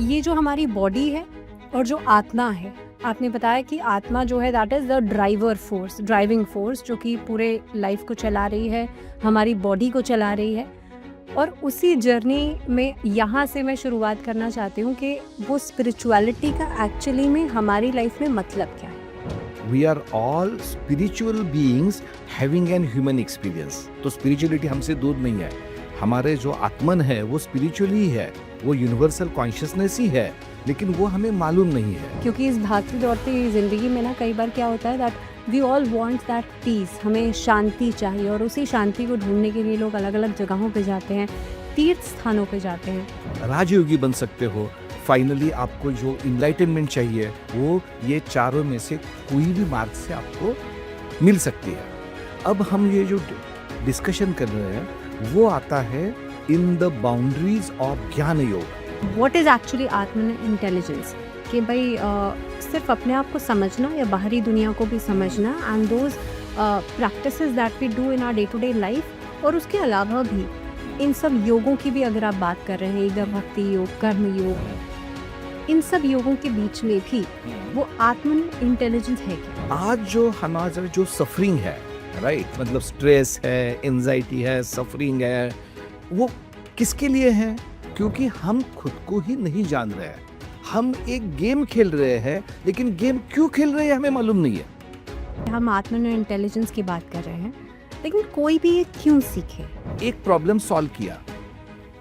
ये जो हमारी बॉडी है और जो आत्मा है, आपने बताया कि आत्मा जो है that is the driving force जो कि पूरे लाइफ को चला रही है, हमारी बॉडी को चला रही है। और उसी जर्नी में यहाँ से मैं शुरुआत करना चाहती हूँ कि वो स्पिरिचुअलिटी का एक्चुअली में हमारी लाइफ में मतलब क्या है? We are all spiritual beings having an human experience. तो स्पिरिचुअलिटी हमसे दूर नहीं है। हमारे जो आत्मन है वो स्पिरिचुअल ही है, वो यूनिवर्सल कॉन्शियसनेस ही है, लेकिन वो हमें मालूम नहीं है। क्योंकि इस भागती दौड़ती ज़िंदगी में ना कई बार क्या होता है that we all want that peace, हमें शांति चाहिए और उसी शांति को ढूंढने के लिए लोग अलग अलग जगहों पे जाते हैं, तीर्थ स्थानों पे जाते हैं। राजयोगी बन सकते हो। फाइनली आपको जो इनलाइटनमेंट चाहिए वो ये चारों में से कोई भी मार्ग से आपको मिल सकती है। अब हम ये जो डिस्कशन कर रहे हैं वो आता है इन द बाउंड्रीज ऑफ ज्ञान योग। What is actually Atman intelligence? कि भाई सिर्फ अपने आप को समझना या बाहरी दुनिया को भी समझना and those practices that we do in our day to day life, और उसके अलावा भी इन सब योगों की भी अगर आप बात कर रहे हैं, इधर भक्ति योग, कर्म योग, इन सब योगों के बीच में भी वो आत्मन इंटेलिजेंस है क्या? आज जो हमारा जो सफरिंग है, राइट, मतलब स्ट्रेस है, एंजाइटी है, सफरिंग है, वो किसके लिए है? क्योंकि हम खुद को ही नहीं जान रहे हैं। हम एक गेम खेल रहे हैं, लेकिन गेम क्यों खेल रहे हैं हमें मालूम नहीं है। हम आत्मन इंटेलिजेंस की बात कर रहे हैं, लेकिन कोई भी ये क्यों सीखे? एक प्रॉब्लम सॉल्व किया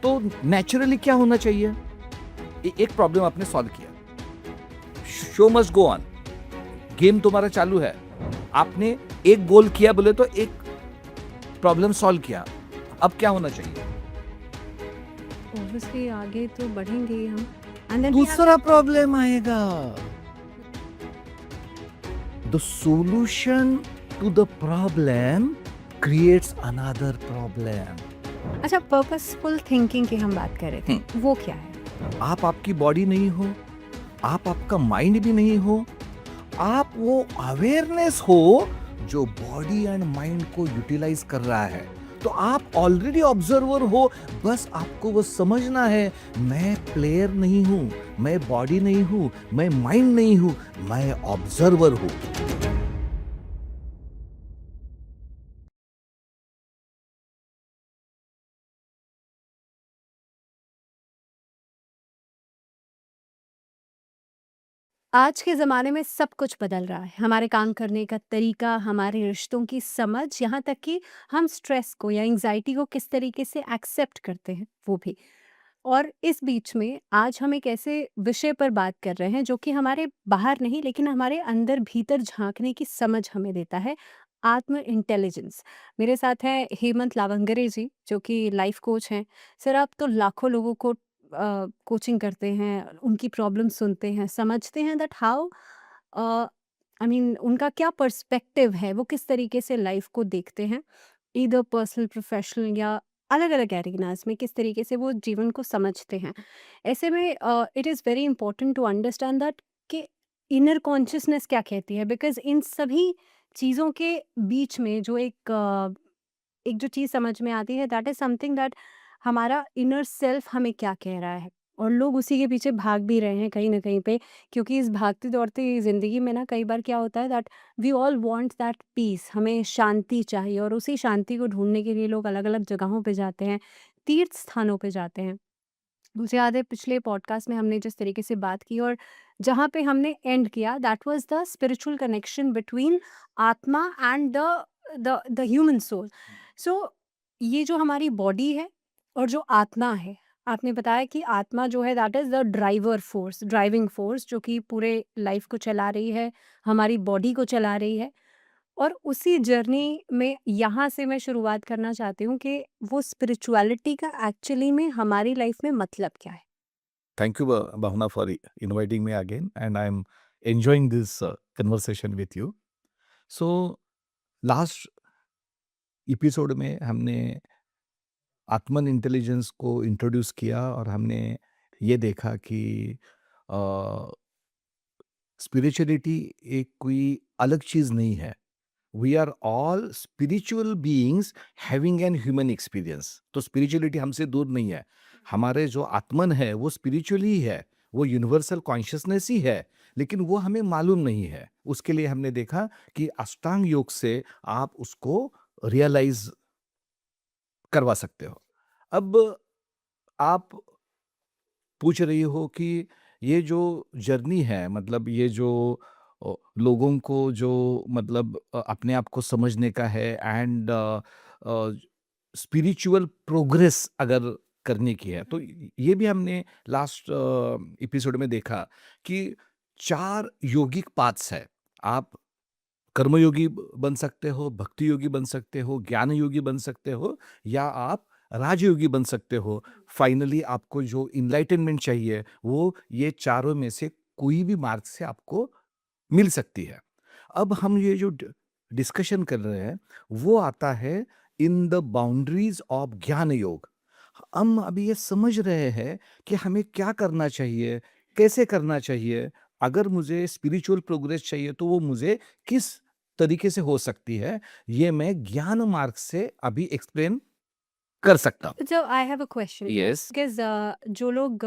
तो नेचुरली क्या होना चाहिए? एक प्रॉब्लम आपने सॉल्व किया, show must go on, game तुम्हारा चालू है। आपने एक गोल किया बोले तो एक प्रॉब्लम सॉल्व किया, अब क्या होना चाहिए? ऑब्वियसली आगे तो बढ़ेंगे ही हम, एंड देन दूसरा प्रॉब्लम आएगा। The solution to the problem creates another problem. अच्छा, पर्पसफुल थिंकिंग की हम बात कर रहे थे, वो क्या है? आप आपकी बॉडी नहीं हो, आप आपका माइंड भी नहीं हो, आप वो अवेयरनेस हो जो बॉडी एंड माइंड को यूटिलाइज कर रहा है। तो आप ऑलरेडी ऑब्जर्वर हो, बस आपको वो समझना है, मैं प्लेयर नहीं हूं, मैं बॉडी नहीं हूं, मैं माइंड नहीं हूं, मैं ऑब्जर्वर हूं। आज के ज़माने में सब कुछ बदल रहा है, हमारे काम करने का तरीका, हमारे रिश्तों की समझ, यहाँ तक कि हम स्ट्रेस को या एंग्जाइटी को किस तरीके से एक्सेप्ट करते हैं वो भी। और इस बीच में आज हम एक ऐसे विषय पर बात कर रहे हैं जो कि हमारे बाहर नहीं लेकिन हमारे अंदर भीतर झांकने की समझ हमें देता है, आत्म इंटेलिजेंस। मेरे साथ हैं हेमंत लावंगरे जी, जो कि लाइफ कोच हैं। सर, आप तो लाखों लोगों को कोचिंग करते हैं, उनकी प्रॉब्लम सुनते हैं, समझते हैं दैट हाउ आई मीन उनका क्या पर्सपेक्टिव है, वो किस तरीके से लाइफ को देखते हैं, ईदर पर्सनल, प्रोफेशनल या अलग-अलग एरिनाज़ में किस तरीके से वो जीवन को समझते हैं। ऐसे में it is very important to understand that कि इनर कॉन्शियसनेस क्या कहती है, बिकॉज़ इन सभी चीज़ों के बीच में जो एक जो चीज़ समझ में आती है दैट इज़ समथिंग दैट हमारा इनर सेल्फ हमें क्या कह रहा है, और लोग उसी के पीछे भाग भी रहे हैं कहीं न कहीं पे, क्योंकि इस भागती-दौड़ती ज़िंदगी में ना कई बार क्या होता है that we all want that peace, हमें शांति चाहिए और उसी शांति को ढूँढने के लिए लोग अलग-अलग जगहों पे जाते हैं, तीर्थ स्थानों पे जाते हैं। मुझे याद है पिछले पॉडकास्ट में हमने जिस तरीके से बात की और जहाँ पे हमने एंड किया that was the spiritual connection between आत्मा एंड द ह्यूमन सोल। सो ये जो हमारी बॉडी है और जो आत्मा है, आपने बताया कि आत्मा जो है that is the driving force जो कि पूरे लाइफ को चला रही है, हमारी बॉडी को चला रही है। और उसी जर्नी में यहाँ से मैं शुरुआत करना चाहती हूँ कि वो स्पिरिचुअलिटी का एक्चुअली में हमारी लाइफ में मतलब क्या है? Thank you, Bhavna, for inviting me again, and I'm enjoying this conversation with you. So, last episode में हमने आत्मन इंटेलिजेंस को इंट्रोड्यूस किया और हमने ये देखा कि स्पिरिचुअलिटी एक कोई अलग चीज़ नहीं है। We are all spiritual beings having an human experience. तो स्पिरिचुअलिटी हमसे दूर नहीं है। हमारे जो आत्मन है वो स्पिरिचुअल ही है, वो यूनिवर्सल कॉन्शियसनेस ही है, लेकिन वो हमें मालूम नहीं है। उसके लिए हमने देखा कि अष्टांग योग से आप उसको रियलाइज़ करवा सकते हो। अब आप पूछ रही हो कि ये जो जर्नी है, मतलब ये जो लोगों को जो मतलब अपने आप को समझने का है एंड स्पिरिचुअल प्रोग्रेस अगर करने की है, तो ये भी हमने लास्ट एपिसोड में देखा कि 4 योगिक पाथ्स है। आप कर्मयोगी बन सकते हो, भक्ति योगी बन सकते हो, ज्ञान योगी बन सकते हो, या आप राजयोगी बन सकते हो। फाइनली आपको जो इनलाइटनमेंट चाहिए, वो ये चारों में से कोई भी मार्ग से आपको मिल सकती है। अब हम ये जो डिस्कशन कर रहे हैं, वो आता है इन द बाउंड्रीज ऑफ ज्ञान योग। हम अभी ये समझ रहे हैं कि हमें क्या करना चाहिए, कैसे करना चाहिए। अगर मुझे स्पिरिचुअल प्रोग्रेस चाहिए तो वो मुझे किस तरीके से हो सकती है, ये मैं ज्ञान मार्ग से अभी एक्सप्लेन कर सकता हूँ। So I have a question yes. because जो लोग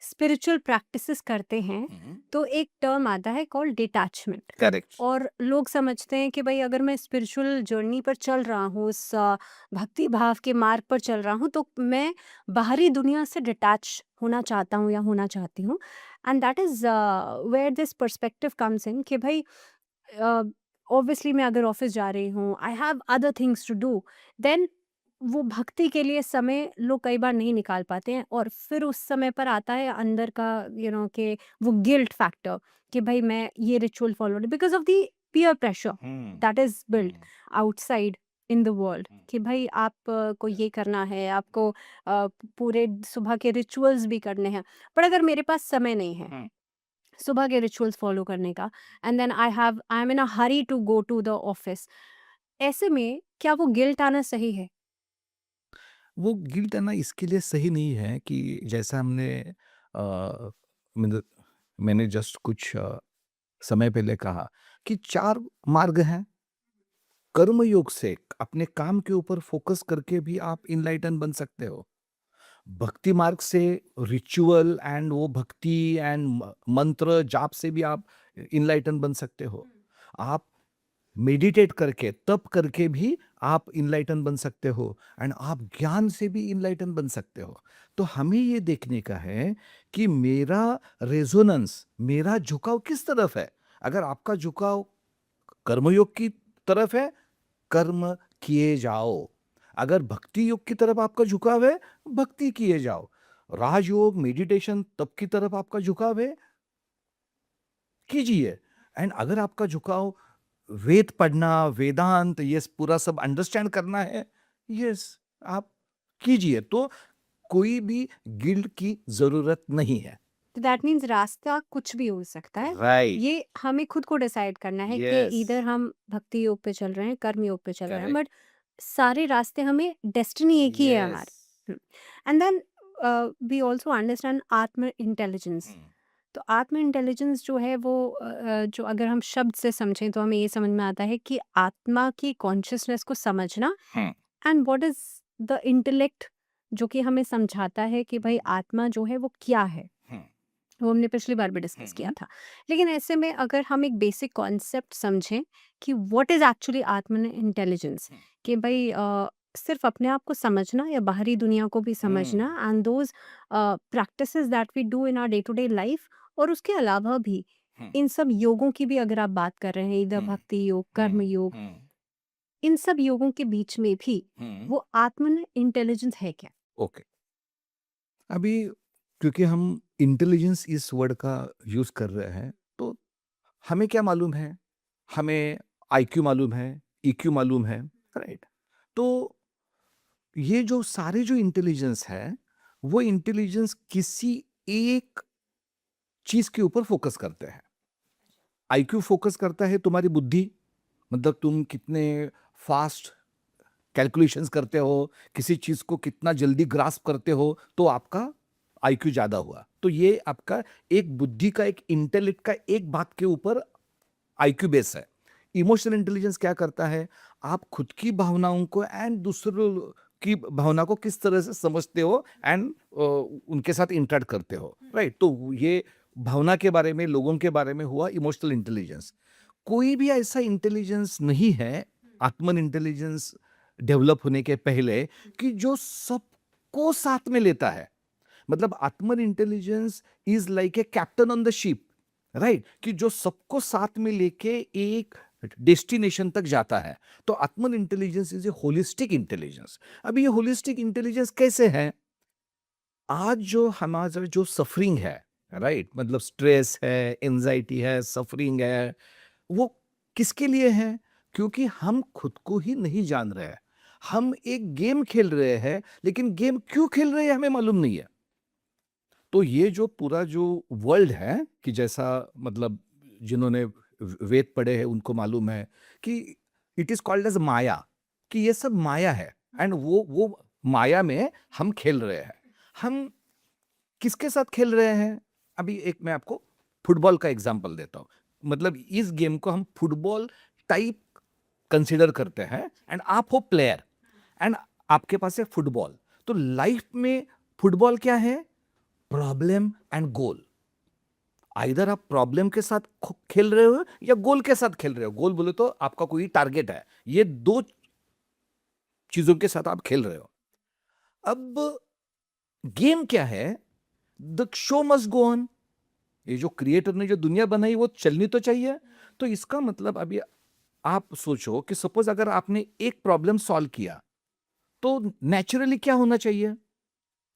स्पिरिचुअल प्रैक्टिसेस करते हैं तो एक टर्म आता है कॉल्ड डिटैचमेंट। करेक्ट। और लोग समझते हैं कि भाई अगर मैं स्पिरिचुअल जर्नी पर चल रहा हूँ, उस भक्ति भाव के मार्ग पर चल रहा हूँ, तो मैं बाहरी दुनिया से डिटैच होना चाहता हूँ या होना चाहती हूँ। And that is where this perspective comes in कि भाई ऑब्वियसली मैं अगर ऑफिस जा रही हूँ, I have other things to do, then वो भक्ति के लिए समय लोग कई बार नहीं निकाल पाते हैं, और फिर उस समय पर आता है अंदर का कि वो गिल्ट फैक्टर कि भाई मैं ये ritual follow because of the peer pressure that is built outside in the world कि भाई आप को ये करना है, आपको पूरे सुबह के रिचुअल्स भी करने हैं। पर अगर मेरे पास समय नहीं है सुबह के रिचुअल्स फॉलो करने का, and then I am in a hurry to go to the office, ऐसे में क्या वो गिल्ट आना सही है? वो गिल्ट आना इसके लिए सही नहीं है कि जैसा हमने मैंने मैंने जस्ट कुछ समय पहले कहा कि 4 मार्ग हैं। कर्म योग से अपने काम के ऊपर फोकस करके भी आप इनलाइटन बन सकते हो। भक्ति मार्ग से रिचुअल एंड वो भक्ति एंड मंत्र जाप से भी आप इनलाइटन बन सकते हो। आप मेडिटेट करके तप करके भी आप इनलाइटन बन सकते हो, एंड आप ज्ञान से भी इनलाइटन बन सकते हो। तो हमें ये देखने का है कि मेरा रेजोनेंस, मेरा झुकाव किस तरफ है। अगर आपका झुकाव कर्मयोग की तरफ है, कर्म किए जाओ। अगर भक्ति योग की तरफ आपका झुकाव है, भक्ति किए जाओ। राजयोग मेडिटेशन तप की तरफ आपका झुकाव है, कीजिए। एंड अगर आपका झुकाव वेद पढ़ना, वेदांत, ये पूरा सब अंडरस्टैंड करना है, यस, आप कीजिए। तो कोई भी गिल्ट की जरूरत नहीं है। तो दैट मीन्स रास्ता कुछ भी हो सकता है। राइट। ये हमें खुद को डिसाइड करना है कि यस। इधर हम भक्ति योग पे चल रहे हैं, कर्म योग पे चल रहे हैं, करेक्ट। बट सारे रास्ते हमें डेस्टिनी एक ही है यस। हमारी। And then we also understand आत्म इंटेलिजेंस। तो आत्म इंटेलिजेंस जो है वो जो अगर हम शब्द से समझें तो हमें ये समझ में आता है कि आत्मा की कॉन्शियसनेस को समझना, and what is the intellect जो कि हमें समझाता है कि भाई आत्मा जो है वो क्या है। वो हमने पिछली बार भी डिस्कस किया था। लेकिन ऐसे में अगर हम एक बेसिक कॉन्सेप्ट समझें कि व्हाट इज एक्चुअली आत्म इंटेलिजेंस, कि भाई सिर्फ अपने आप को समझना या बाहरी दुनिया को भी समझना, and those practices that we do in our day to day life, और उसके अलावा भी इन सब योगों की भी अगर आप बात कर रहे हैं, इधर भक्ति योग, कर्म योग, इन सब योगों के बीच में भी वो आत्म इंटेलिजेंस है क्या? ओके। अभी क्योंकि हम इंटेलिजेंस इस वर्ड का यूज कर रहे हैं, तो हमें क्या मालूम है? हमें आईक्यू मालूम है, ईक्यू मालूम है, राइट? तो ये जो सारे जो इंटेलिजेंस है, वो इंटेलिजेंस किसी एक चीज के ऊपर फोकस करते हैं। आईक्यू फोकस करता है तुम्हारी बुद्धि, मतलब तुम कितने फास्ट कैलकुलेशंस करते हो, किसी चीज को कितना जल्दी ग्रास्प करते हो, तो आपका आईक्यू ज्यादा हुआ। तो ये आपका एक बुद्धि का, एक इंटेलेक्ट का एक बात के ऊपर आईक्यू बेस है। इमोशनल इंटेलिजेंस क्या करता है? आप खुद की भावनाओं को एंड दूसरों की भावना को किस तरह से समझते हो एंड उनके साथ इंटरेक्ट करते हो, राइट? तो ये भावना के बारे में, लोगों के बारे में हुआ इमोशनल इंटेलिजेंस। कोई भी ऐसा इंटेलिजेंस नहीं है, आत्मन इंटेलिजेंस डेवलप होने के पहले, कि जो सबको साथ में लेता है। मतलब आत्मन intelligence is like a captain on the ship, right? कि जो सबको साथ में लेके एक डेस्टिनेशन तक जाता है। तो आत्मन intelligence is a holistic intelligence. अभी ये होलिस्टिक इंटेलिजेंस कैसे है? आज जो हमारा जो सफरिंग है, राइट, मतलब स्ट्रेस है, एंजाइटी है, सफरिंग है, वो किसके लिए है? क्योंकि हम खुद को ही नहीं जान रहे हैं। हम एक गेम खेल रहे हैं, लेकिन गेम क्यों खेल रहे हैं हमें मालूम नहीं है। तो ये जो पूरा जो वर्ल्ड है, कि जैसा मतलब जिन्होंने वेद पढ़े हैं उनको मालूम है कि इट इज कॉल्ड एज माया, कि ये सब माया है। एंड वो माया में हम खेल रहे हैं। हम किसके साथ खेल रहे हैं? अभी एक मैं आपको फुटबॉल का एग्जांपल देता हूँ। मतलब इस गेम को हम फुटबॉल टाइप कंसिडर करते हैं, एंड आप हो प्लेयर, एंड आपके पास है फुटबॉल। तो लाइफ में फुटबॉल क्या है? Problem and goal. आइदर आप प्रॉब्लम के साथ खेल रहे हो या गोल के साथ खेल रहे हो। गोल बोले तो आपका कोई टारगेट है। ये दो चीजों के साथ आप खेल रहे हो। अब गेम क्या है? The show must go on. ये जो क्रिएटर ने जो दुनिया बनाई वो चलनी तो चाहिए। तो इसका मतलब अभी आप सोचो कि सपोज अगर आपने एक प्रॉब्लम सॉल्व किया, तो नेचुरली क्या होना चाहिए?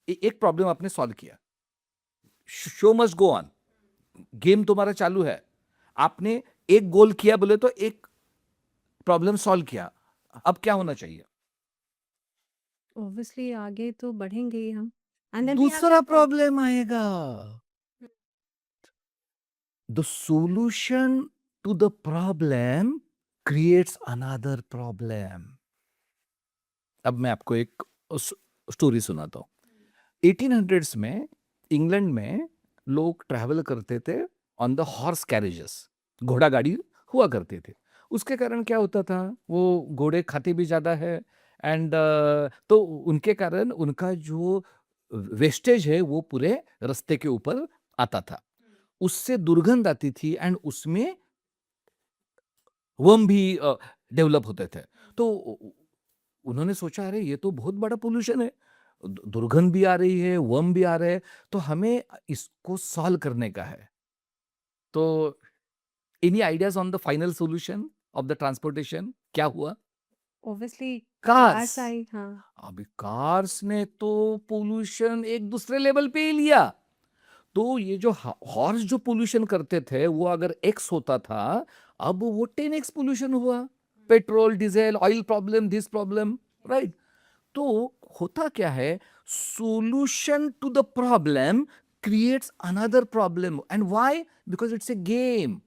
एक प्रॉब्लम आपने सॉल्व किया, show must go on, game तुम्हारा चालू है। आपने एक गोल किया बोले तो एक प्रॉब्लम सॉल्व किया, अब क्या होना चाहिए? ऑब्वियसली आगे तो बढ़ेंगे ही हम। एंड देन वी हैव दूसरा प्रॉब्लम आएगा। The solution to the problem creates another problem. अब मैं आपको एक स्टोरी सुनाता हूं। 1800s में इंग्लैंड में लोग ट्रैवल करते थे ऑन द हॉर्स कैरेजेस। घोड़ा गाड़ी हुआ करते थे। उसके कारण क्या होता था, वो घोड़े खाते भी ज्यादा है, एंड तो उनके कारण उनका जो वेस्टेज है वो पूरे रास्ते के ऊपर आता था। उससे दुर्गंध आती थी, एंड उसमें वर्म भी डेवलप होते थे। तो उन्होंने सोचा, अरे ये तो बहुत बड़ा पोल्यूशन है, दुर्गंध भी आ रही है, वर्म भी आ रहे हैं, तो हमें इसको सॉल्व करने का है। तो any ideas on the final solution of the transportation? क्या हुआ? Obviously cars. कार्स आई। हाँ, अभी कार्स ने तो पोल्यूशन एक दूसरे लेवल पे ही लिया। तो ये जो हॉर्स जो पोल्यूशन करते थे, वो अगर एक्स होता था, अब वो 10x पोल्यूशन हुआ। Petrol, diesel, oil problem, this problem, right? तो होता क्या है? Solution to the problem creates another problem. And why? Because it's a game,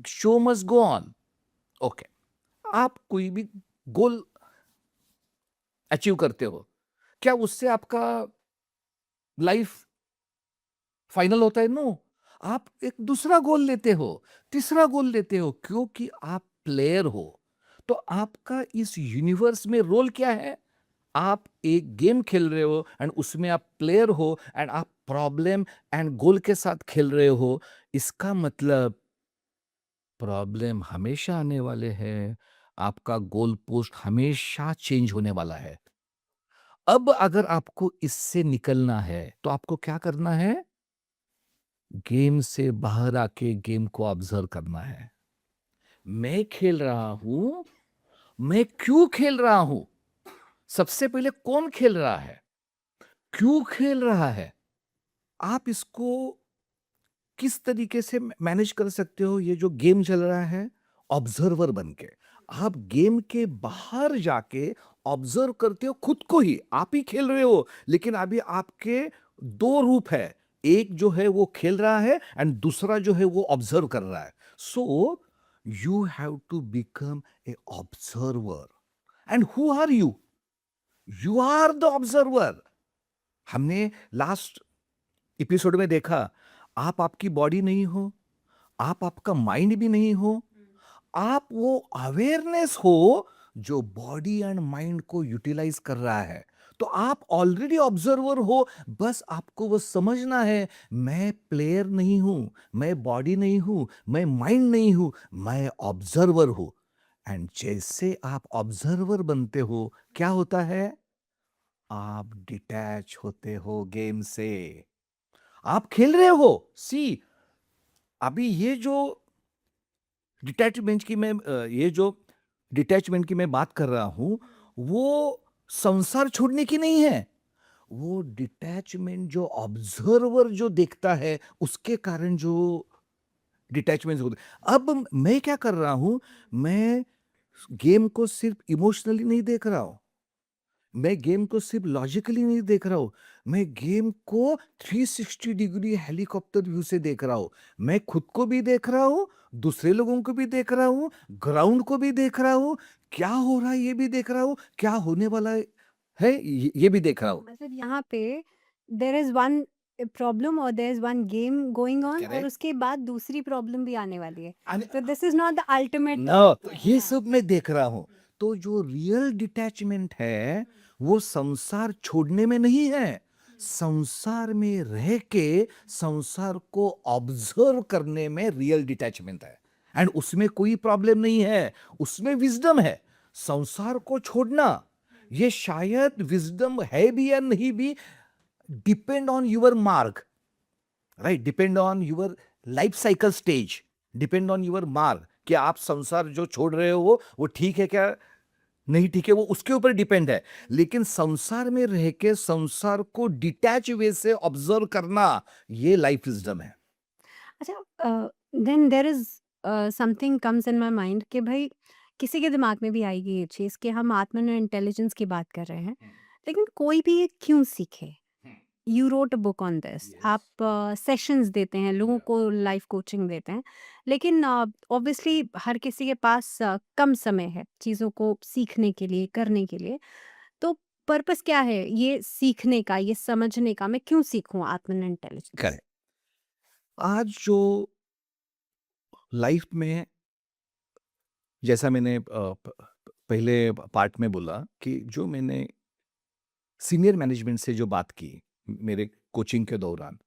show must go on. Okay, आप कोई भी गोल अचीव करते हो, क्या उससे आपका लाइफ फाइनल होता है? नो। आप एक दूसरा गोल लेते हो, तीसरा गोल लेते हो, क्योंकि आप प्लेयर हो। तो आपका इस यूनिवर्स में रोल क्या है? आप एक गेम खेल रहे हो, एंड उसमें आप प्लेयर हो, एंड आप प्रॉब्लम एंड गोल के साथ खेल रहे हो। इसका मतलब प्रॉब्लम हमेशा आने वाले हैं, आपका गोल पोस्ट हमेशा चेंज होने वाला है। अब अगर आपको इससे निकलना है, तो आपको क्या करना है? गेम से बाहर आके गेम को ऑब्जर्व करना है। मैं खेल रहा हूं, मैं क्यों खेल रहा हूं? सबसे पहले कौन खेल रहा है, क्यों खेल रहा है? आप इसको किस तरीके से मैनेज कर सकते हो? ये जो गेम चल रहा है, ऑब्जर्वर बन के आप गेम के बाहर जाके ऑब्जर्व करते हो खुद को ही। आप ही खेल रहे हो, लेकिन अभी आपके दो रूप है। एक जो है वो खेल रहा है, एंड दूसरा जो है वो ऑब्जर्व कर रहा है। So you have to become a observer. And who are you? You are the observer. हमने लास्ट एपिसोड में देखा, आप आपकी बॉडी नहीं हो, आप आपका माइंड भी नहीं हो। आप वो अवेयरनेस हो जो बॉडी एंड माइंड को यूटिलाइज कर रहा है, तो आप ऑलरेडी ऑब्जर्वर हो। बस आपको वो समझना है, मैं प्लेयर नहीं हूं, मैं बॉडी नहीं हूं, मैं माइंड नहीं हूं, मैं ऑब्जर्वर हूं। एंड जैसे आप ऑब्जर्वर बनते हो, क्या होता है? आप डिटैच होते हो गेम से। आप खेल रहे हो। सी, अभी ये जो डिटैचमेंट की मैं ये जो डिटैचमेंट की मैं बात कर रहा हूं, वो संसार छोड़ने की नहीं है। वो डिटैचमेंट जो ऑब्जर्वर जो देखता है, उसके कारण जो डिटैचमेंट होते। अब मैं क्या कर रहा हूं? मैं गेम को सिर्फ इमोशनली नहीं देख रहा हूं, मैं गेम को सिर्फ लॉजिकली नहीं देख रहा हूँ, मैं गेम को 360 डिग्री हेलीकॉप्टर व्यू से देख रहा हूँ। मैं खुद को भी देख रहा हूँ, दूसरे लोगों को भी देख रहा हूँ, ग्राउंड को भी देख रहा हूँ, क्या हो रहा है ये भी देख रहा हूँ, क्या होने वाला है ये भी देख रहा हूँ। मतलब यहाँ पे देयर इज वन प्रॉब्लम और there is one game going on और करेक्ट। उसके बाद दूसरी प्रॉब्लम भी आने वाली है, तो this is not the ultimate. No, तो ये हाँ। सब मैं देख रहा हूँ। तो जो रियल डिटैचमेंट है, वो संसार छोड़ने में नहीं है, संसार में रह के संसार को ऑब्जर्व करने में रियल डिटैचमेंट है। एंड उसमें कोई प्रॉब्लम नहीं है, उसमें विजडम है। संसार को छोड़ना, ये शायद विजडम है भी या नहीं भी, depend on your mark, right? Depend on your life cycle stage, depend on your mark, कि आप संसार जो छोड़ रहे हो वो ठीक है क्या, नहीं ठीक है, वो उसके ऊपर डिपेंड है। लेकिन संसार में रह के संसार को डिटैच वे से ऑब्जर्व करना, ये लाइफ विजडम है। अच्छा, then there is something comes in my mind कि भाई किसी के दिमाग में भी आएगी ये चीज़ कि हम आत्मन इंटेलिजेंस की बात कर रहे हैं, लेकिन कोई भी ये क्यों सीखे? You wrote a book on this, yes. आप सेशंस देते हैं, लोगों को लाइफ कोचिंग देते हैं, लेकिन ऑब्वियसली हर किसी के पास कम समय है चीज़ों को सीखने के लिए, करने के लिए। तो पर्पस क्या है ये सीखने का, ये समझने का? मैं क्यों सीखूं आत्मन इंटेलिजेंस? करेक्ट। आज जो लाइफ में, जैसा मैंने पहले पार्ट में बोला, कि जो मैंने सीनियर मैनेजमेंट से जो बात की मेरे कोचिंग के दौरान,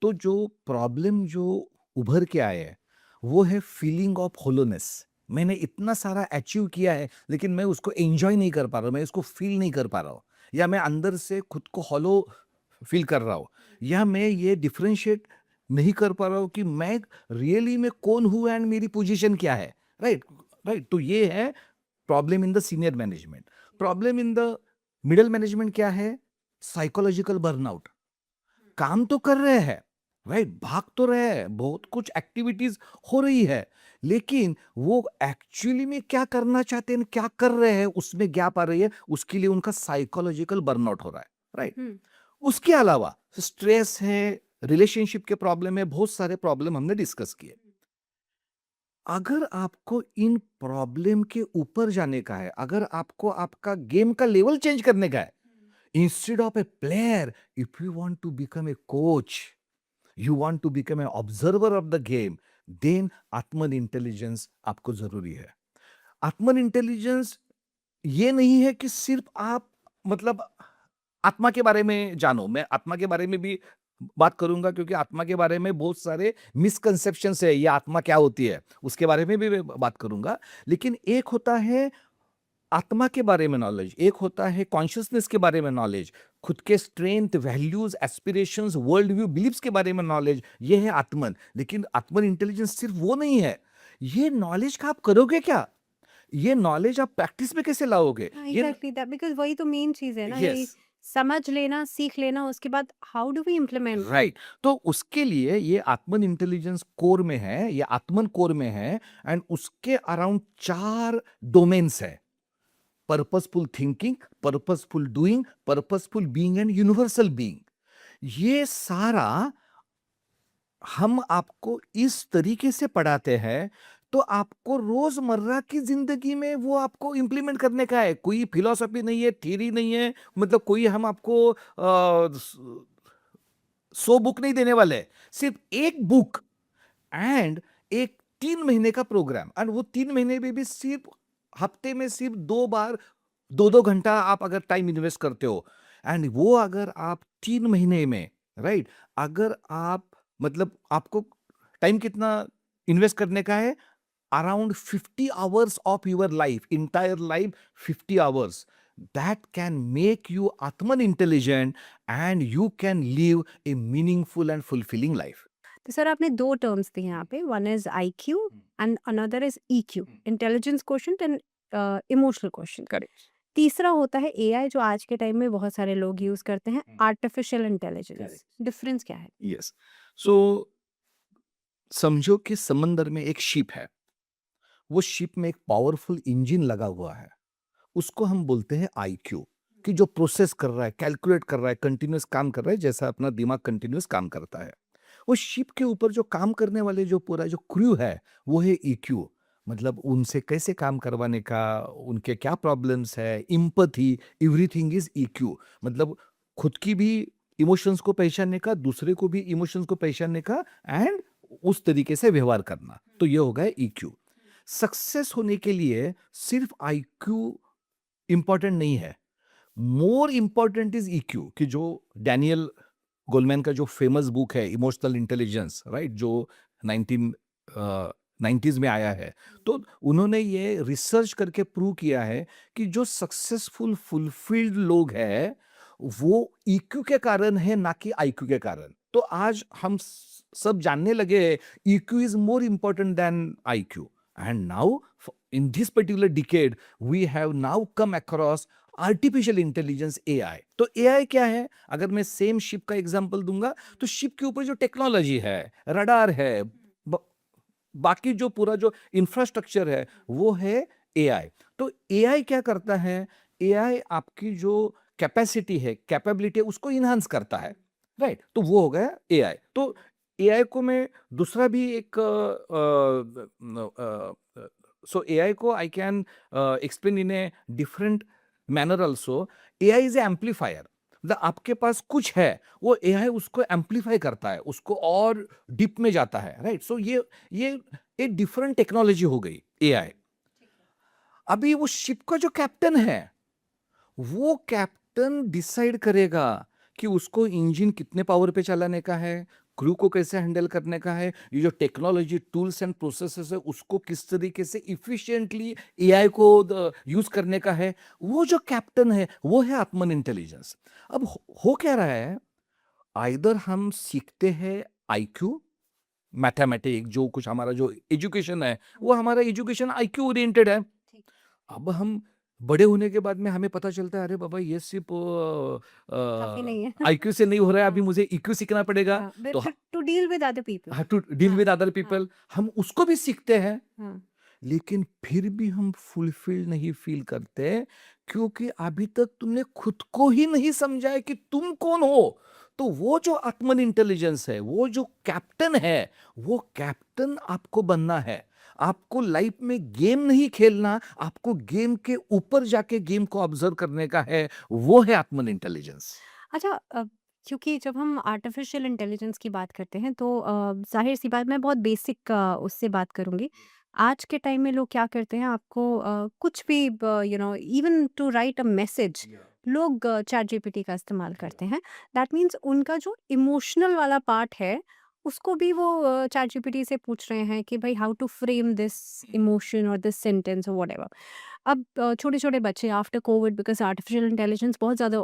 तो जो प्रॉब्लम जो उभर के आए हैं, वो है फीलिंग ऑफ होलोनेस। मैंने इतना सारा अचीव किया है, लेकिन मैं उसको एंजॉय नहीं कर पा रहा हूँ, मैं उसको फील नहीं कर पा रहा हूँ, या मैं अंदर से खुद को हॉलो फील कर रहा हूँ, या मैं ये डिफरेंशिएट नहीं कर पा रहा हूँ कि मैं रियली में कौन हूँ एंड मेरी पोजीशन क्या है। Right, right. तो ये है problem in the senior management. Problem in the middle management क्या है? Psychological burnout. काम तो कर रहे हैं, राइट, भाग तो रहे हैं, बहुत कुछ एक्टिविटीज हो रही है, लेकिन वो एक्चुअली में क्या करना चाहते हैं, क्या कर रहे हैं, उसमें गैप आ रही है, उसके लिए उनका साइकोलॉजिकल बर्नआउट हो रहा है, राइट। हुँ। उसके अलावा स्ट्रेस है, रिलेशनशिप के प्रॉब्लम है, बहुत सारे प्रॉब्लम हमने डिस्कस किए। अगर आपको इन प्रॉब्लम के ऊपर जाने का है, अगर आपको आपका गेम का लेवल चेंज करने का है, instead of a player, if you want to become a coach, you want to become an observer of the game, then Atman intelligence आपको जरूरी है। आत्मन इंटेलिजेंस ये नहीं है कि सिर्फ आप, मतलब, आत्मा के बारे में जानो। मैं आत्मा के बारे में भी बात करूंगा, क्योंकि आत्मा के बारे में बहुत सारे मिसकंसेप्शंस है, ये आत्मा क्या होती है उसके बारे में भी मैं बात करूंगा। लेकिन एक होता है आत्मा के बारे में नॉलेज, एक होता है कॉन्शियसनेस के बारे में नॉलेज, खुद के strength, values, aspirations, world view, believes के बारे में नॉलेज, ये है आत्मन। लेकिन आत्मन इंटेलिजेंस सिर्फ वो नहीं है। ये नॉलेज का आप करोगे क्या? ये नॉलेज आप प्रैक्टिस में कैसे लाओगे? हाँ, ये एग्ज़ैक्टली दैट, बिकॉज़ वही तो मेन चीज़ है ना, यस, ये समझ लेना, सीख लेना, उसके बाद how do we implement? Right. तो उसके लिए ये आत्मन इंटेलिजेंस कोर में है, ये आत्मन कोर में है। एंड उसके अराउंड 4 डोमेन्स है: purposeful thinking, purposeful doing, purposeful being and universal being. ये सारा हम आपको इस तरीके से पढ़ाते हैं, तो आपको रोजमर्रा की जिंदगी में वो आपको इंप्लीमेंट करने का है। कोई फिलॉसफी नहीं है, थ्योरी नहीं है, मतलब कोई हम आपको 100 बुक नहीं देने वाले, सिर्फ एक बुक एंड एक 3 महीने का प्रोग्राम। एंड वो 3 महीने में भी सिर्फ हफ्ते में सिर्फ 2 बार 2-2 घंटा आप अगर टाइम इन्वेस्ट करते हो एंड वो अगर आप 3 महीने में, राइट? अगर आप मतलब आपको टाइम कितना इन्वेस्ट करने का है? Around 50 hours of your life, entire life 50 hours. That can make you Atman intelligent and you can live a meaningful and fulfilling life. तो सर आपने 2 टर्म्स दिए यहाँ पे, one is IQ and another is EQ, intelligence quotient and emotional quotient. Correct. तीसरा होता है AI जो आज के टाइम में बहुत सारे लोग यूज़ करते हैं, आर्टिफिशियल इंटेलिजेंस। Correct. डिफरेंस क्या है? Yes. So समझो कि समंदर में एक शिप है। वो शिप में एक पावरफुल इंजन लगा हुआ है। उसको हम बोलते हैं आईक्यू कि जो प्रोसेस कर रहा है, कैलकुलेट कर रहा है, कंटिन्यूअस काम कर रहा है, जैसा अपना दिमाग कंटिन्यूअस काम करता है। वो शिप के ऊपर जो काम करने वाले जो पूरा जो क्रू है, वो है ईक्यू। मतलब उनसे कैसे काम करवाने का, उनके क्या प्रॉब्लम्स है, एम्पैथी, एवरीथिंग इज़ ईक्यू। मतलब खुद की भी इमोशंस को पहचानने का, दूसरे को भी इमोशंस को पहचानने का एंड उस तरीके से व्यवहार करना। तो ये हो गया ईक्यू। सक्सेस होने के लिए सिर्फ आईक्यू इम्पोर्टेंट नहीं है। मोर इम्पोर्टेंट इज ईक्यू कि जो डैनियल गोलमैन का जो फेमस बुक है इमोशनल इंटेलिजेंस, राइट? जो 19 90s में आया है। तो उन्होंने ये रिसर्च करके प्रूव किया है कि जो सक्सेसफुल फुलफिल्ड लोग हैं वो ईक्यू के कारण है, ना कि आईक्यू के कारण। तो आज हम सब जानने लगे EQ is more important then IQ and now in this particular decade we have now come across artificial intelligence AI. तो एआई क्या है? अगर मैं सेम शिप का एग्जांपल दूंगा तो शिप के ऊपर जो टेक्नोलॉजी है, रडार है, बाकी जो पूरा जो इंफ्रास्ट्रक्चर है वो है एआई। तो एआई क्या करता है? एआई आपकी जो कैपेसिटी है, कैपेबिलिटी है, उसको इनहांस करता है, राइट? तो वो हो गया एआई। तो एआई को मैं दूसरा भी एक सो एआई को I can explain in a different manner also. AI is amplifier. मतलब आपके पास कुछ है, वो एआई उसको एम्पलीफाई करता है, उसको और डीप में जाता है, राइट? सो ये एक डिफरेंट टेक्नोलॉजी हो गई एआई। अभी वो शिप का जो कैप्टन है, वो कैप्टन डिसाइड करेगा कि उसको इंजन कितने पावर पे चलाने का है, क्रू को कैसे हैंडल करने का है, ये जो टेक्नोलॉजी टूल्स एंड प्रोसेसेस है उसको किस तरीके से इफिशिएंटली एआई को यूज करने का है। वो जो कैप्टन है वो है आत्मन इंटेलिजेंस। अब हो क्या रहा है? आइदर हम सीखते हैं आईक्यू, मैथमेटिक, जो कुछ हमारा जो एजुकेशन है वो हमारा एजुकेशन आईक्यू ओरिएंटेड है। अब हम बड़े होने के बाद में हमें पता चलता है, अरे बाबा ये सिर्फ काफ़ी नहीं है। आईक्यू से नहीं हो रहा है, अभी हाँ, मुझे ईक्यू सीखना पड़ेगा। हाँ, तो फिर to deal with other people. To deal हाँ, विद अदर हाँ, पीपल हम उसको भी सीखते हैं, हाँ। लेकिन फिर भी हम फुलफिल नहीं फील करते क्योंकि अभी तक तुमने खुद को ही नहीं समझा है कि तुम कौन हो। तो वो जो आत्मन इंटेलिजेंस है, वो जो कैप्टन है, वो कैप्टन आपको बनना है। आपको लाइफ में गेम नहीं खेलना, आपको गेम के ऊपर जाके गेम को ऑब्जर्व करने का है। वो है आत्मन इंटेलिजेंस। अच्छा, क्योंकि जब हम आर्टिफिशियल इंटेलिजेंस की बात करते हैं तो ज़ाहिर-सी बात, मैं बहुत बेसिक उससे बात करूँगी। आज के टाइम में लोग क्या करते हैं, आपको कुछ भी even to write a message लोग चैट जीपीटी का इस्तेमाल करते हैं। दैट मीन्स उनका जो इमोशनल वाला पार्ट है, उसको भी वो चैट जीपीटी से पूछ रहे हैं कि भाई how to frame this emotion और दिस सेंटेंस और व्हाटएवर। अब छोटे-छोटे बच्चे after COVID, because artificial intelligence बहुत ज़्यादा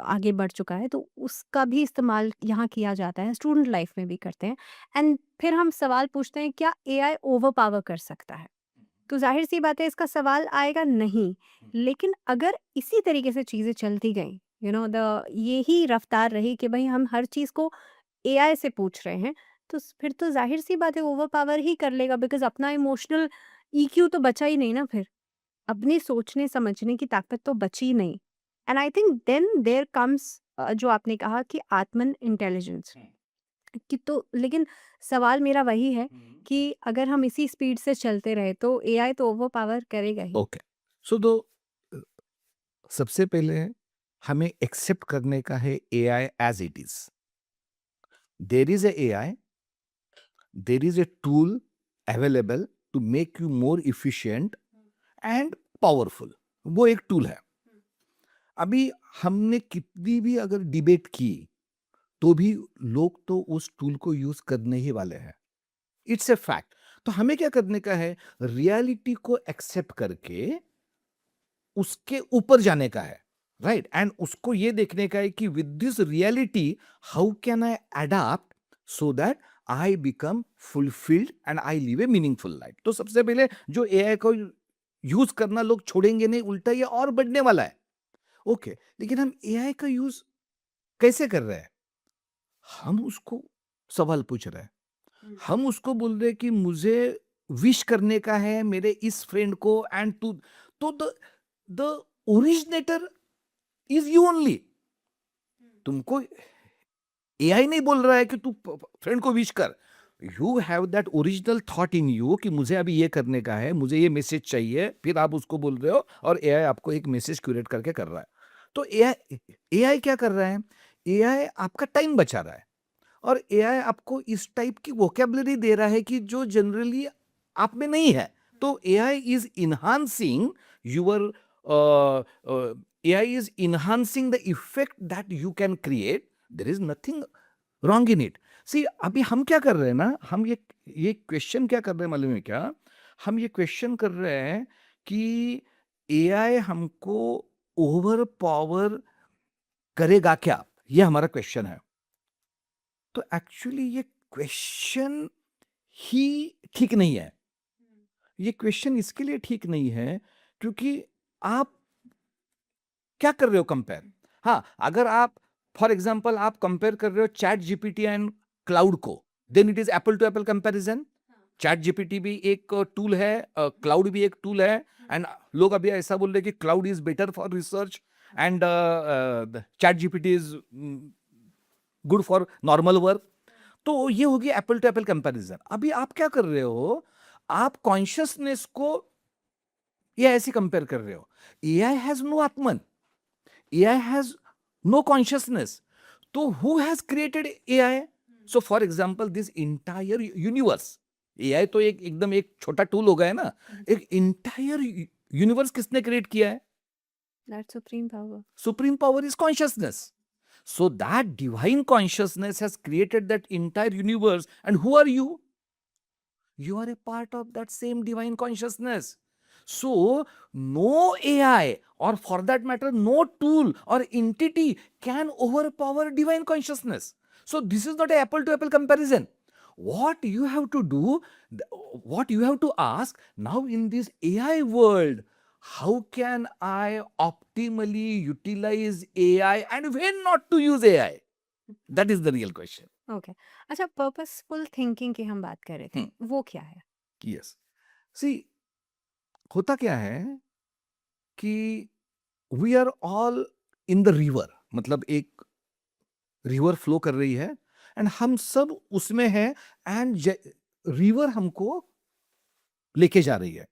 आगे बढ़ चुका है, तो उसका भी इस्तेमाल यहाँ किया जाता है, स्टूडेंट लाइफ़ में भी करते हैं। एंड फिर हम सवाल पूछते हैं, क्या एआई ओवरपावर कर सकता है? तो ज़ाहिर-सी बात है, इसका सवाल आएगा नहीं। लेकिन अगर इसी तरीके से चीज़ें चलती गईं, द यही रफ़्तार रही कि भई हम हर चीज़ को एआई से पूछ रहे हैं, तो फिर तो ज़ाहिर-सी बात है ओवरपावर ही कर लेगा, बिकॉज़ अपना इमोशनल ईक्यू तो बचा ही नहीं ना फिर। अपने सोचने समझने की ताकत तो बची नहीं। And I think then there comes जो आपने कहा कि आत्मन इंटेलिजेंस कि, तो लेकिन सवाल मेरा वही है कि अगर हम इसी स्पीड से चलते रहे तो एआई तो ओवर पावर करेगा ही। ओके। सो दो सबसे पहले हमें एक्सेप्ट करने का है AI as it is. There is a AI, there is a tool available to make you more efficient and powerful, वो एक टूल है। अभी हमने कितनी भी अगर डिबेट की तो भी लोग तो उस टूल को यूज करने ही वाले हैं। It's a fact. तो हमें क्या करने का है, रियलिटी को एक्सेप्ट करके उसके ऊपर जाने का है, राइट? एंड उसको ये देखने का है कि with this reality how can I adapt so that I become fulfilled and I live A meaningful life. तो सबसे पहले जो एआई को यूज करना लोग छोड़ेंगे नहीं, उल्टा ये और बढ़ने वाला है। ओके, लेकिन हम एआई का यूज कैसे कर रहे हैं? हम उसको सवाल पूछ रहे हैं, हम उसको बोल रहे हैं कि मुझे विश करने का है मेरे इस फ्रेंड को, एंड टू, तो the originator is you only. तुमको एआई नहीं बोल रहा है कि तू फ्रेंड को विश कर। You have that original thought in you कि मुझे अभी ये करने का है, मुझे ये मैसेज चाहिए, फिर आप उसको बोल रहे हो और एआई आपको एक मैसेज क्यूरेट करके कर रहा है। तो एआई एआई क्या कर रहा है? एआई आपका टाइम बचा रहा है और एआई आपको इस टाइप की वोकेबलरी दे रहा है कि जो जनरली आप में नहीं है। तो AI is enhancing your AI is enhancing the effect that you can create. There is nothing wrong in it. See, अभी हम क्या कर रहे हैं ना, हम ये क्वेश्चन क्या कर रहे हैं मालूम है क्या? हम ये क्वेश्चन कर रहे हैं कि एआई हमको ओवर पावर करेगा क्या, ये हमारा क्वेश्चन है। तो एक्चुअली ये क्वेश्चन ही ठीक नहीं है। ये क्वेश्चन इसके लिए ठीक नहीं है क्योंकि आप क्या कर रहे हो कंपेयर? हाँ, अगर आप फॉर एग्जांपल आप कंपेयर कर रहे हो चैट जीपीटी एंड क्लाउड को, then it is apple to apple comparison. Chat GPT भी एक टूल है, क्लाउड भी एक टूल है, एंड लोग अभी ऐसा बोल रहे हैं कि cloud is better for research and chat GPT is good for normal work. तो ये होगी एप्पल टू एप्पल कंपैरिजन। अभी आप क्या कर रहे हो, आप कॉन्शियसनेस को ये ऐसे कंपेयर कर रहे हो। AI has no Atman, AI has no consciousness. तो who has created AI? So for example this entire universe, AI तो एक एकदम एक छोटा टूल हो गया है ना, एक इंटायर यूनिवर्स किसने क्रिएट किया है? That supreme power. Supreme power is consciousness. So that divine consciousness has created that entire universe. And who are you? You are a part of that same divine consciousness. So no AI, or for that matter, no tool or entity can overpower divine consciousness. So this is not an apple to apple comparison. What you have to do, what you have to ask now in this AI world, how can I optimally utilize AI and when not to use AI? That is the real question. Okay. अच्छा, purposeful thinking की हम बात कर रहे थे, वो क्या है? Yes. See, होता क्या है कि we are all in the river, मतलब एक रिवर फ्लो कर रही है एंड हम सब उसमें हैं, एंड रिवर हमको लेके जा रही है।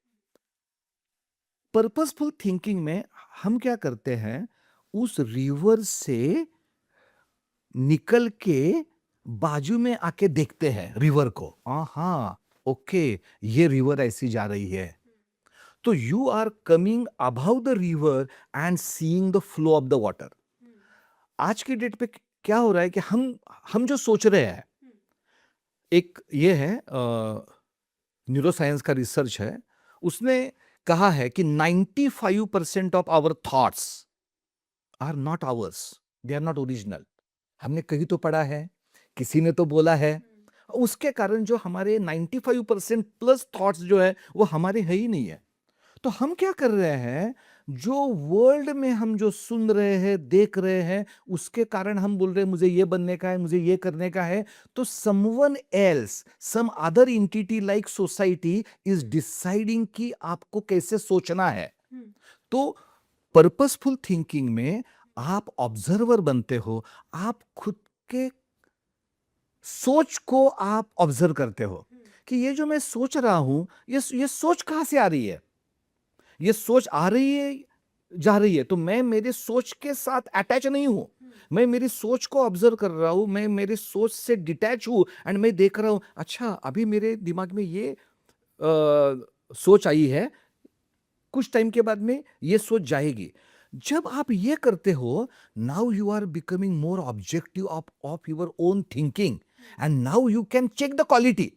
पर्पसफुल थिंकिंग में हम क्या करते हैं, उस रिवर से निकल के बाजू में आके देखते हैं रिवर को। हाँ, ओके, ये रिवर ऐसी जा रही है। तो you are coming about the river and seeing the flow of the water. आज की डेट पे क्या हो रहा है कि हम जो सोच रहे हैं, एक ये है न्यूरोसाइंस का रिसर्च है, उसने कहा है कि 95% of our thoughts are not ours, they are not original. हमने कहीं तो पढ़ा है, किसी ने तो बोला है, उसके कारण जो हमारे 95% प्लस थॉट्स जो है वो हमारे है ही नहीं है। तो हम क्या कर रहे हैं, जो वर्ल्ड में हम जो सुन रहे हैं, देख रहे हैं, उसके कारण हम बोल रहे हैं मुझे ये बनने का है, मुझे ये करने का है। तो someone else, some other entity like society is deciding कि आपको कैसे सोचना है। तो पर्पसफुल थिंकिंग में आप ऑब्जर्वर बनते हो, आप खुद के सोच को आप ऑब्जर्व करते हो कि ये जो मैं सोच रहा हूं, ये सोच कहां से आ रही है, ये सोच आ रही है, जा रही है, तो मैं मेरे सोच के साथ अटैच नहीं हूं, मैं मेरी सोच को ऑब्जर्व कर रहा हूं, मैं मेरी सोच से डिटैच हूं, एंड मैं देख रहा हूं अच्छा अभी मेरे दिमाग में ये सोच आई है, कुछ टाइम के बाद में ये सोच जाएगी। जब आप ये करते हो, now you are becoming more objective of your own thinking, and now you can check the quality.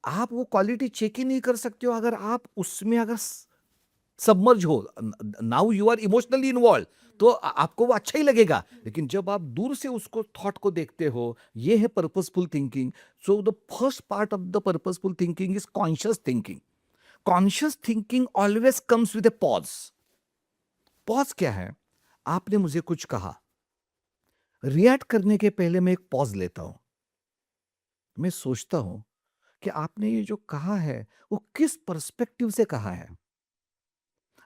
आप वो क्वालिटी चेक ही नहीं कर सकते हो अगर आप उसमें अगर सबमर्ज हो। Now you are emotionally involve, तो आपको वो अच्छा ही लगेगा। लेकिन जब आप दूर से उसको थॉट को देखते हो, ये है purposeful thinking. So the first part of the purposeful thinking is conscious thinking. Conscious thinking always comes with a pause. Pause क्या है? आपने मुझे कुछ कहा, रिएक्ट करने के पहले मैं एक पॉज लेता हूं। मैं सोचता हूं कि आपने ये जो कहा है वो किस पर्सपेक्टिव से कहा है,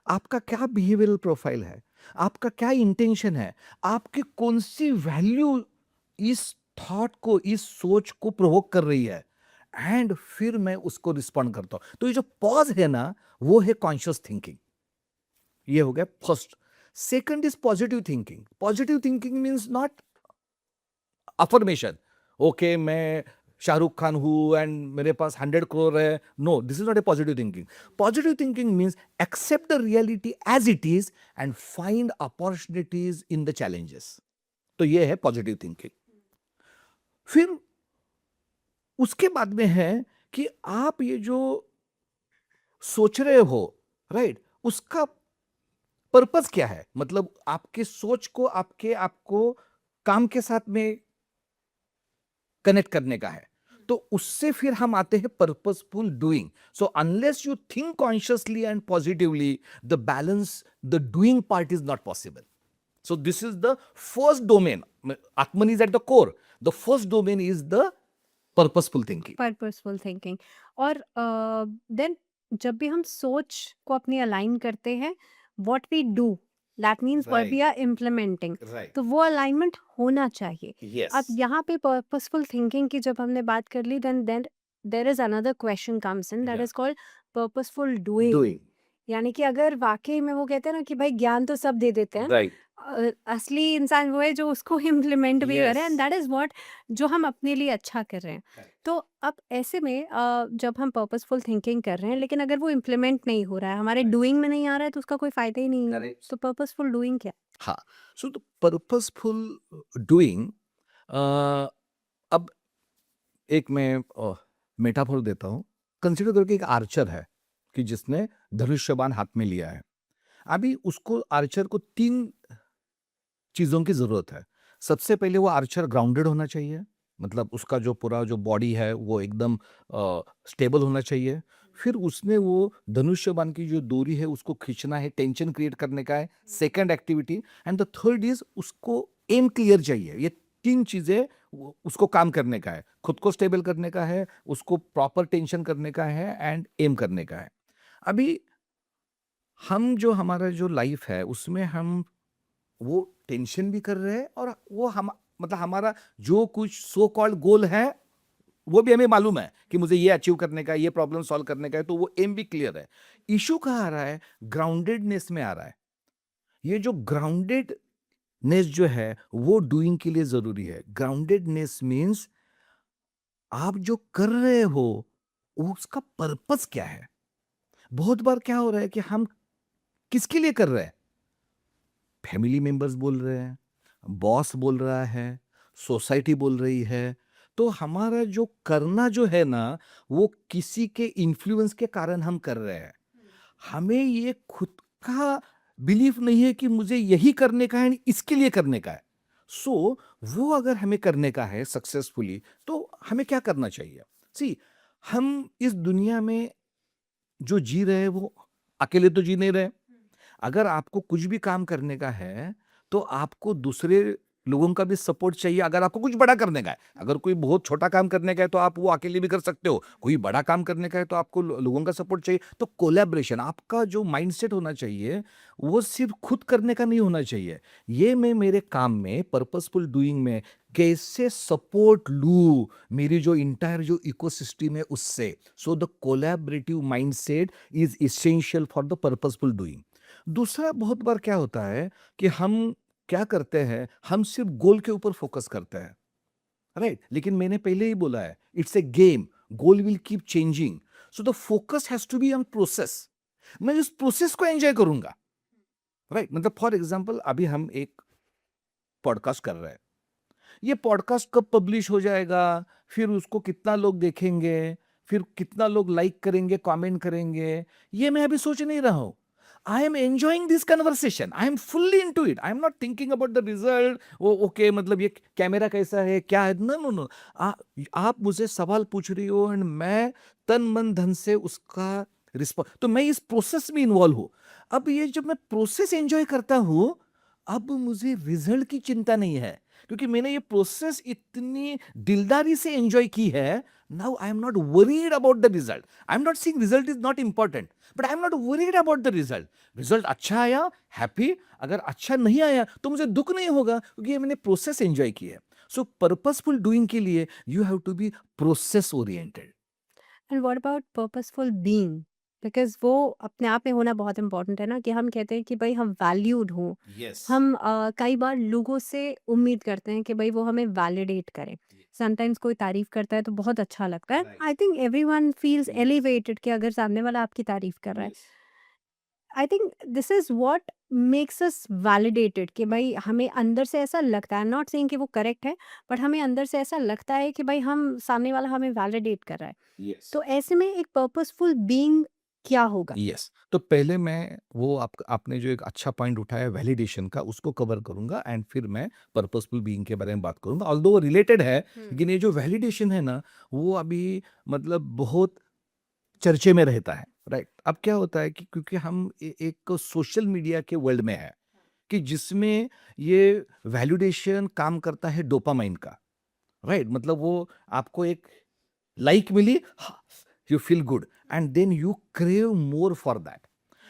आपका क्या बिहेवियरल प्रोफाइल है, आपका क्या इंटेंशन है, आपकी कौन सी वैल्यू इस थॉट को, इस सोच को प्रोवोक कर रही है, एंड फिर मैं उसको रिस्पॉन्ड करता हूं। तो ये जो पॉज है ना, वो है कॉन्शियस थिंकिंग। ये हो गया first. Second is positive thinking. Positive thinking means not affirmation. Okay, मैं शाहरुख खान हूं एंड मेरे पास 100 करोड़ है। No, this is not a positive thinking. Positive thinking means accept the reality as it is and find opportunities in the challenges. तो ये है positive thinking. फिर उसके बाद में है कि आप ये जो सोच रहे हो, राइट, उसका पर्पस क्या है, मतलब आपके सोच को आपको काम के साथ में कनेक्ट करने का है। तो उससे फिर हम आते हैं purposeful doing. So unless you think consciously and positively, the balance, the doing part is not possible. So this is the first domain. Atman is at the core. The first domain is the purposeful thinking. Purposeful thinking. और then जब भी हम सोच को अपनी align करते हैं, what we do, that means what we write, are implementing, right, तो वो अलाइनमेंट होना चाहिए। अब यस, यहाँ पे पर्पसफुल थिंकिंग की जब हमने बात कर ली, then there is another question comes in, that या is called purposeful doing. Doing, यानी कि अगर वाकई में वो कहते हैं ना कि भाई ज्ञान तो सब दे देते हैं, राइट, असली इंसान वो है जो उसको इम्प्लीमेंट भी करे, yes, and that is what जो हम अपने लिए अच्छा कर रहे हैं। तो अब ऐसे में जब हम पर्पसफुल थिंकिंग कर रहे हैं लेकिन अगर वो इम्प्लीमेंट नहीं हो रहा है, हमारे डूइंग में नहीं आ रहा है, तो उसका कोई फायदा ही नहीं है। करेक्ट, तो पर्पसफुल डूइंग क्या? हाँ। सो द पर्पसफुल डूइंग, अब एक मैं मेटाफोर देता हूँ। कंसिडर करो कि एक आर्चर है कि जिसने धनुष्यबाण हाथ में लिया है। अभी उसको, आर्चर को 3 चीज़ों की ज़रूरत है। सबसे पहले वो आर्चर ग्राउंडेड होना चाहिए, मतलब उसका जो पूरा जो बॉडी है वो एकदम स्टेबल होना चाहिए। फिर उसने वो धनुष्यबाण की जो डोरी है उसको खींचना है, टेंशन क्रिएट करने का है, second activity. And the third is उसको एम क्लियर चाहिए। ये 3 चीज़ें वो उसको काम करने का है। खुद को स्टेबल करने का है, उसको प्रॉपर टेंशन करने का है, एंड एम करने का है। अभी हम जो हमारा जो लाइफ़ है उसमें हम वो टेंशन भी कर रहे हैं, और वो हम, मतलब हमारा जो कुछ सो कॉल्ड गोल है वो भी हमें मालूम है कि मुझे ये अचीव करने का है, ये प्रॉब्लम सॉल्व करने का है, तो वो एम भी क्लियर है। इशू कहाँ आ रहा है? ग्राउंडेडनेस में आ रहा है। ये जो ग्राउंडेडनेस जो है वो डूइंग के लिए जरूरी है। ग्राउंडेडनेस मीन्स आप जो कर रहे हो वो उसका पर्पस क्या है। बहुत बार क्या हो रहा है कि हम किसके लिए कर रहे हैं? फैमिली मेंबर्स बोल रहे हैं, बॉस बोल रहा है, सोसाइटी बोल रही है। तो हमारा जो करना जो है ना, वो किसी के इन्फ्लुएंस के कारण हम कर रहे हैं। हमें ये खुद का बिलीफ नहीं है कि मुझे यही करने का है, इसके लिए करने का है। सो वो अगर हमें करने का है सक्सेसफुली, तो हमें क्या करना चाहिए? सी, हम इस दुनिया में जो जी रहे हैं वो अकेले तो जी नहीं रहे। अगर आपको कुछ भी काम करने का है, तो आपको दूसरे लोगों का भी सपोर्ट चाहिए। अगर आपको कुछ बड़ा करने का है, अगर कोई बहुत छोटा काम करने का है, तो आप वो अकेले भी कर सकते हो। कोई बड़ा काम करने का है, तो आपको लोगों का सपोर्ट चाहिए। तो कोलैबोरेशन, आपका जो माइंडसेट होना चाहिए, वो सिर्फ खुद करने का नहीं होना चाहिए। ये मैं मेरे काम में, पर्पसफुल डूइंग में कैसे सपोर्ट लूँ मेरी जो इंटायर जो इकोसिस्टम है उससे। So the collaborative mindset is essential for the purposeful doing. दूसरा, बहुत बार क्या होता है कि हम क्या करते हैं, हम सिर्फ गोल के ऊपर फोकस करते हैं, राइट? लेकिन मैंने पहले ही बोला है, it's a game, goal will keep changing. So the focus has to be on process. मैं इस प्रोसेस को एंजॉय करूंगा, राइट? मतलब फॉर एग्जांपल अभी हम एक पॉडकास्ट कर रहे हैं, ये पॉडकास्ट कब पब्लिश हो जाएगा, फिर उसको कितना लोग देखेंगे, फिर कितना लोग लाइक करेंगे, कमेंट करेंगे, ये मैं अभी सोच नहीं रहा हूं। I am enjoying this conversation, I am fully into it, I am not thinking about the result, वो ओके मतलब ये कैमरा कैसा है, क्या है, नो नो नो। आप मुझे सवाल पूछ रही हो एंड मैं तन मन धन से उसका रिस्पॉन्स, तो मैं इस प्रोसेस में इन्वॉल्व हूं। अब ये जब मैं प्रोसेस एंजॉय करता हूं, अब मुझे रिजल्ट की चिंता नहीं है, क्योंकि मैंने ये प्रोसेस इतनी दिलदारी से एंजॉय की है। Now I am not worried about the result, I am not saying result is not important, but I am not worried about the result. Result अच्छा आया, हैप्पी, अगर अच्छा नहीं आया तो मुझे दुख नहीं होगा, क्योंकि ये मैंने प्रोसेस एंजॉय की है। सो पर्पसफुल डूइंग के लिए you have to be process oriented. And what about purposeful being? Because वो अपने आप में होना बहुत इम्पोर्टेंट है ना, कि हम कहते हैं कि भई हम वैल्यूड हों। यस, हम कई बार लोगों से उम्मीद करते हैं कि भई वो हमें वैलिडेट करें। समटाइम्स कोई तारीफ़ करता है तो बहुत अच्छा लगता है। Right, I think everyone feels yes, elevated कि अगर सामने वाला आपकी तारीफ़ कर रहा है। Yes, I think this is what makes us validated, कि भाई हमें अंदर से ऐसा लगता है, नॉट सेइंग कि वो करेक्ट है, बट हमें अंदर से ऐसा लगता है कि भाई हम सामने वाला हमें वैलिडेट कर रहा है। यस, तो ऐसे में एक पर्पसफुल बीइंग क्या होगा? यस। तो पहले मैं वो आपने जो एक अच्छा पॉइंट उठाया वैलिडेशन का, उसको कवर करूंगा एंड फिर मैं पर्पसफुल बीइंग के बारे में बात करूंगा, ऑल्दो वो रिलेटेड है। लेकिन ये जो वैलिडेशन है ना, वो अभी मतलब बहुत चर्चे में रहता है, राइट? अब क्या होता है कि क्योंकि हम एक सोशल मीडिया के वर्ल्ड में है, कि जिसमें ये वैलिडेशन काम करता है डोपामाइन का, राइट? मतलब वो आपको एक लाइक मिली, you feel good and then you crave more for that.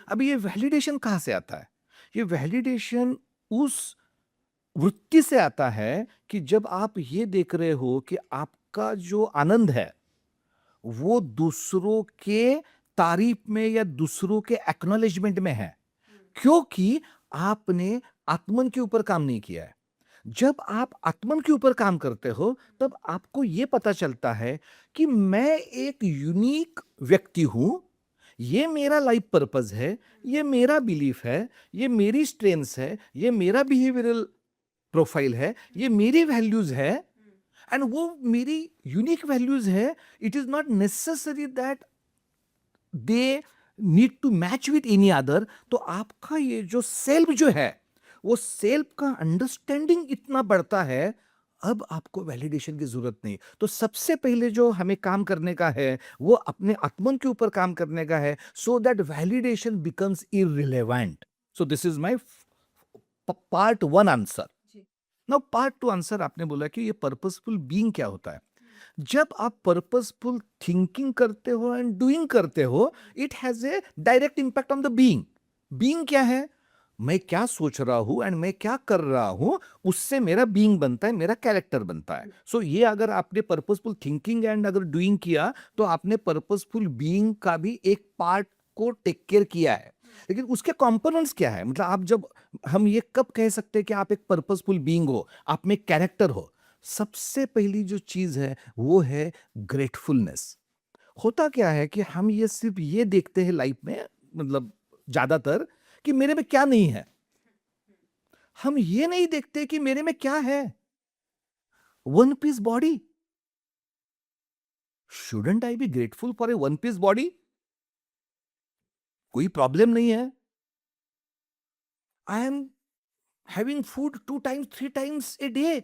अब ये वैलिडेशन कहाँ से आता है? ये वैलिडेशन उस वृत्ति से आता है कि जब आप ये देख रहे हो कि आपका जो आनंद है वो दूसरों के तारीफ में या दूसरों के एक्नॉलेजमेंट में है, क्योंकि आपने आत्मन के ऊपर काम नहीं किया है। जब आप आत्मन के ऊपर काम करते हो, तब आपको यह पता चलता है कि मैं एक यूनिक व्यक्ति हूं, ये मेरा लाइफ पर्पस है, ये मेरा बिलीफ है, ये मेरी स्ट्रेंथ्स है, ये मेरा बिहेवियरल प्रोफाइल है, ये मेरी वैल्यूज है, एंड वो मेरी यूनिक वैल्यूज है। It is not necessary that they need to match with any other. तो आपका ये जो सेल्फ जो है, वो सेल्फ का अंडरस्टैंडिंग इतना बढ़ता है, अब आपको वैलिडेशन की जरूरत नहीं। तो सबसे पहले जो हमें काम करने का है, वो अपने आत्मन के ऊपर काम करने का है, so that validation becomes irrelevant. So this is my part one answer. जी। नाउ पार्ट टू आंसर, आपने बोला कि ये पर्पसफुल बीइंग क्या होता है। जब आप पर्पसफुल थिंकिंग करते हो एंड डूइंग करते हो, it has a direct impact on the being. Being क्या है? मैं क्या सोच रहा हूं एंड मैं क्या कर रहा हूं, उससे मेरा बीइंग बनता है, मेरा कैरेक्टर बनता है। सो ये अगर आपने पर्पसफुल थिंकिंग एंड अगर डूइंग किया, तो आपने पर्पसफुल बीइंग का भी एक पार्ट को टेक केयर किया है। लेकिन उसके कंपोनेंट्स क्या है? मतलब आप जब, हम ये कब कह सकते हैं कि आप एक पर्पसफुल बीइंग हो, आप में कैरेक्टर हो? सबसे पहली जो चीज है वो है ग्रेटफुलनेस। होता क्या है कि हम ये सिर्फ ये देखते हैं लाइफ में, मतलब ज्यादातर, कि मेरे में क्या नहीं है। हम ये नहीं देखते कि मेरे में क्या है। One piece body, shouldn't I be grateful for a one piece body? कोई प्रॉब्लम नहीं है। I am having food 2 times 3 times a day.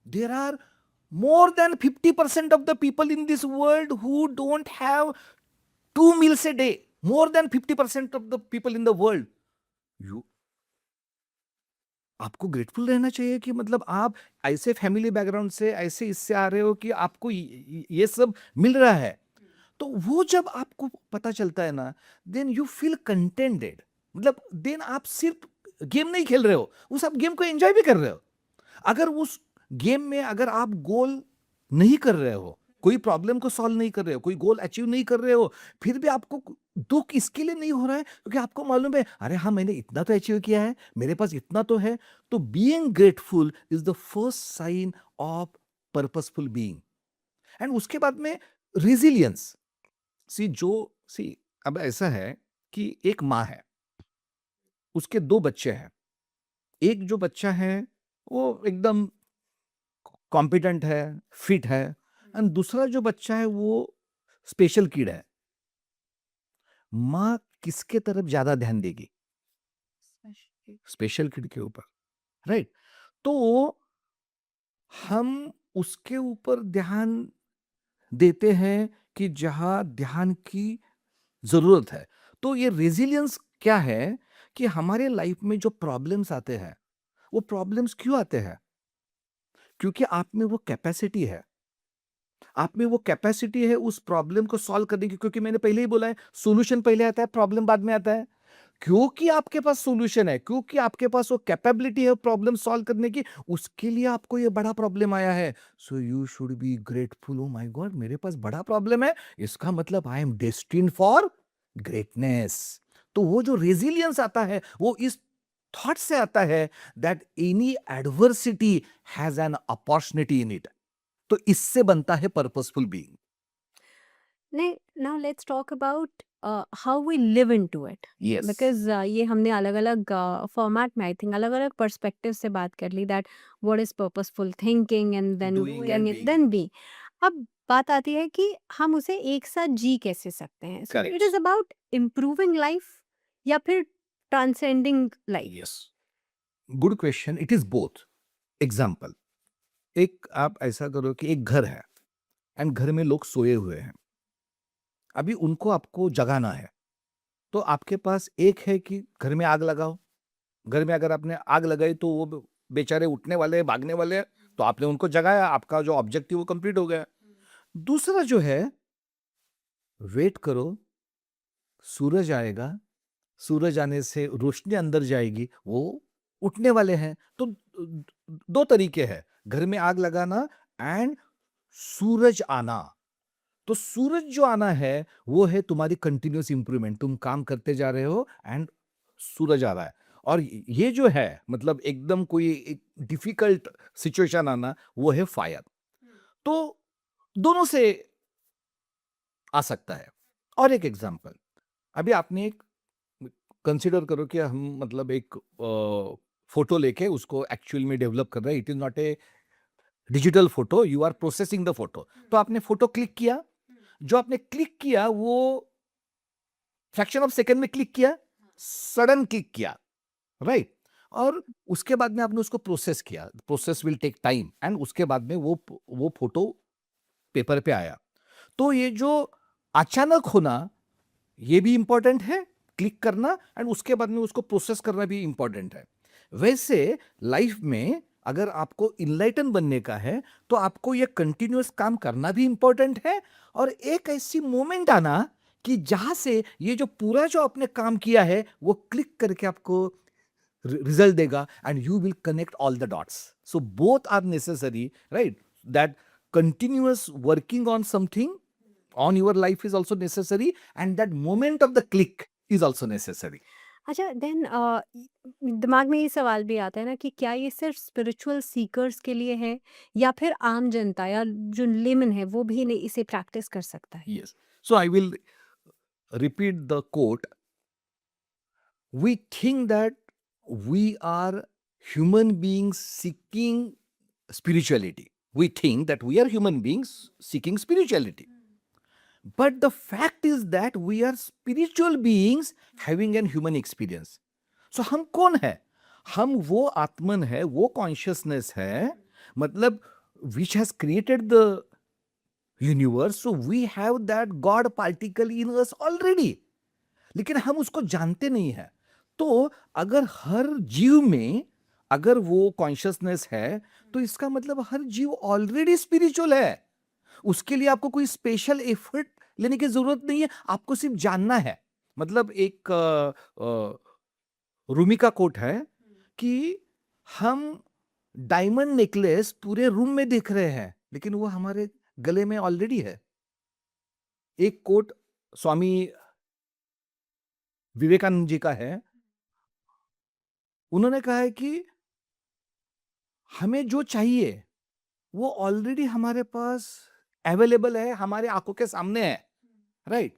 There are more than 50% of the people in this world who don't have 2 meals a day. More than 50% of the people in the world. You, आपको grateful रहना चाहिए कि मतलब आप ऐसे family background से, ऐसे इससे आ रहे हो कि आपको ये सब मिल रहा है। तो वो जब आपको पता चलता है ना, देन यू फील कंटेंटेड। मतलब देन आप सिर्फ गेम नहीं खेल रहे हो, उस आप गेम को एंजॉय भी कर रहे हो। अगर उस गेम में अगर आप गोल नहीं कर रहे हो, कोई प्रॉब्लम को सॉल्व नहीं कर रहे हो, कोई गोल अचीव नहीं कर रहे हो, फिर भी आपको दुख इसके लिए नहीं हो रहा है क्योंकि आपको मालूम है, अरे हाँ मैंने इतना तो अचीव किया है, मेरे पास इतना तो है। तो being grateful is the first sign of purposeful being. And उसके बाद में रेजिलियंस। सी अब ऐसा है कि एक माँ है, उसके 2 बच्चे हैं। एक जो बच्चा है वो एकदम कॉम्पिटेंट है, फिट है एंड दूसरा जो बच्चा है वो स्पेशल किड है। माँ किसके तरफ ज़्यादा ध्यान देगी? स्पेशल किड के ऊपर, राइट? तो हम उसके ऊपर ध्यान देते हैं कि जहाँ ध्यान की ज़रूरत है। तो ये रेज़िलियंस क्या है कि हमारे लाइफ में जो प्रॉब्लम्स आते हैं, वो प्रॉब्लम्स क्यों आते हैं? क्योंकि आप में वो कैपेसिटी है। आप में वो कैपेसिटी है उस प्रॉब्लम को सॉल्व करने की, क्योंकि मैंने पहले ही बोला है, सॉल्यूशन पहले आता है, प्रॉब्लम बाद में आता है। क्योंकि आपके पास सॉल्यूशन है, क्योंकि आपके पास वो कैपेबिलिटी है प्रॉब्लम सॉल्व करने की, उसके लिए आपको ये बड़ा प्रॉब्लम आया है। So you should be grateful, oh my God मेरे पास बड़ा प्रॉब्लम है, इसका मतलब I am destined for greatness. तो वो जो रेजिलियंस आता है वो इस थॉट से आता है that any adversity has an opportunity in it. तो इससे बनता है पर्पसफुल बीइंग। नहीं, now let's talk about how we live into it, yes, because ये हमने अलग-अलग फॉर्मेट में आई थिंक अलग-अलग पर्सपेक्टिव से बात कर ली that what is purposeful thinking and then doing and and being. Then be. अब बात आती है कि हम उसे एक साथ जी कैसे सकते हैं, so it correct. Is about improving life या फिर transcending life. Yes, good question, it is both. Example, एक आप ऐसा करो कि एक घर है एंड घर में लोग सोए हुए हैं। अभी उनको आपको जगाना है। तो आपके पास एक है कि घर में आग लगाओ। घर में अगर आपने आग लगाई तो वो बेचारे उठने वाले हैं, भागने वाले हैं, तो आपने उनको जगाया, आपका जो ऑब्जेक्टिव वो कंप्लीट हो गया। दूसरा जो है, वेट करो, सूरज आएगा, सूरज आने से रोशनी अंदर जाएगी, वो उठने वाले हैं। तो 2 तरीके हैं, घर में आग लगाना एंड सूरज आना। तो सूरज जो आना है, वो है तुम्हारी कंटिन्यूअस इंप्रूवमेंट। तुम काम करते जा रहे हो एंड सूरज आ रहा है। और ये जो है मतलब एकदम कोई एक डिफिकल्ट सिचुएशन आना, वो है फायर। तो दोनों से आ सकता है। और एक एग्जांपल, अभी आपने एक कंसीडर करो कि हम मतलब एक फोटो लेके उसको एक्चुअल में डेवलप कर रहे हैं। It is not a digital photo, you are processing the photo. तो आपने फोटो क्लिक किया, जो आपने क्लिक किया वो फ्रैक्शन ऑफ सेकंड में क्लिक किया, सडन क्लिक किया, राइट? और उसके बाद में आपने उसको प्रोसेस किया, process will take time and उसके बाद में वो फोटो पेपर पे आया। तो ये जो अचानक होना, ये भी इंपॉर्टेंट है, क्लिक करना एंड उसके बाद में उसको प्रोसेस करना भी इंपॉर्टेंट है। वैसे लाइफ में अगर आपको इनलाइटन बनने का है, तो आपको ये कंटिन्यूअस काम करना भी इंपॉर्टेंट है और एक ऐसी मोमेंट आना कि जहां से ये जो पूरा जो आपने काम किया है वो क्लिक करके आपको result देगा and you will connect all the dots. So both are necessary, right? That continuous working on something on your life is also necessary and that moment of the click is also necessary. अच्छा, then दिमाग में ये सवाल भी आता है ना कि क्या ये सिर्फ स्पिरिचुअल सीकर्स के लिए है या फिर आम जनता या जो लेमन है वो भी इसे प्रैक्टिस कर सकता है? Yes. So I will repeat the quote. We think that we are human beings seeking spirituality. We think that we are human beings seeking spirituality. But the fact is that we are spiritual beings having an human experience. So हम कौन है? हम वो आत्मन है, वो consciousness है, मतलब which has created the universe. So we have that God particle in us already. लेकिन हम उसको जानते नहीं है। तो अगर हर जीव में अगर वो कॉन्शियसनेस है, तो इसका मतलब हर जीव ऑलरेडी स्पिरिचुअल है। उसके लिए आपको कोई स्पेशल एफर्ट लेने की जरूरत नहीं है, आपको सिर्फ जानना है। मतलब एक रूमी का कोट है कि हम डायमंड नेकलेस पूरे रूम में देख रहे हैं, लेकिन वो हमारे गले में ऑलरेडी है। एक कोट स्वामी विवेकानंद जी का है, उन्होंने कहा है कि हमें जो चाहिए वो ऑलरेडी हमारे पास अवेलेबल है, हमारे आंखों के सामने है, राइट?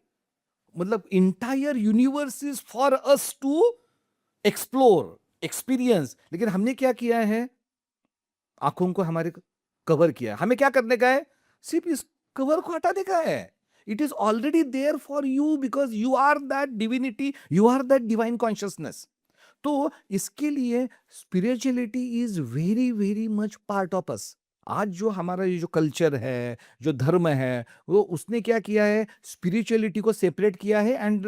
मतलब entire universe is for us to explore, experience, लेकिन हमने क्या किया है? आंखों को हमारे कवर किया। हमें क्या करने का है? सिर्फ इस कवर को हटाने का है। It is already there for you because you are that divinity, you are that divine consciousness. तो इसके लिए spirituality is very very much part of us. आज जो हमारा ये जो कल्चर है, जो धर्म है, वो उसने क्या किया है? स्पिरिचुअलिटी को सेपरेट किया है एंड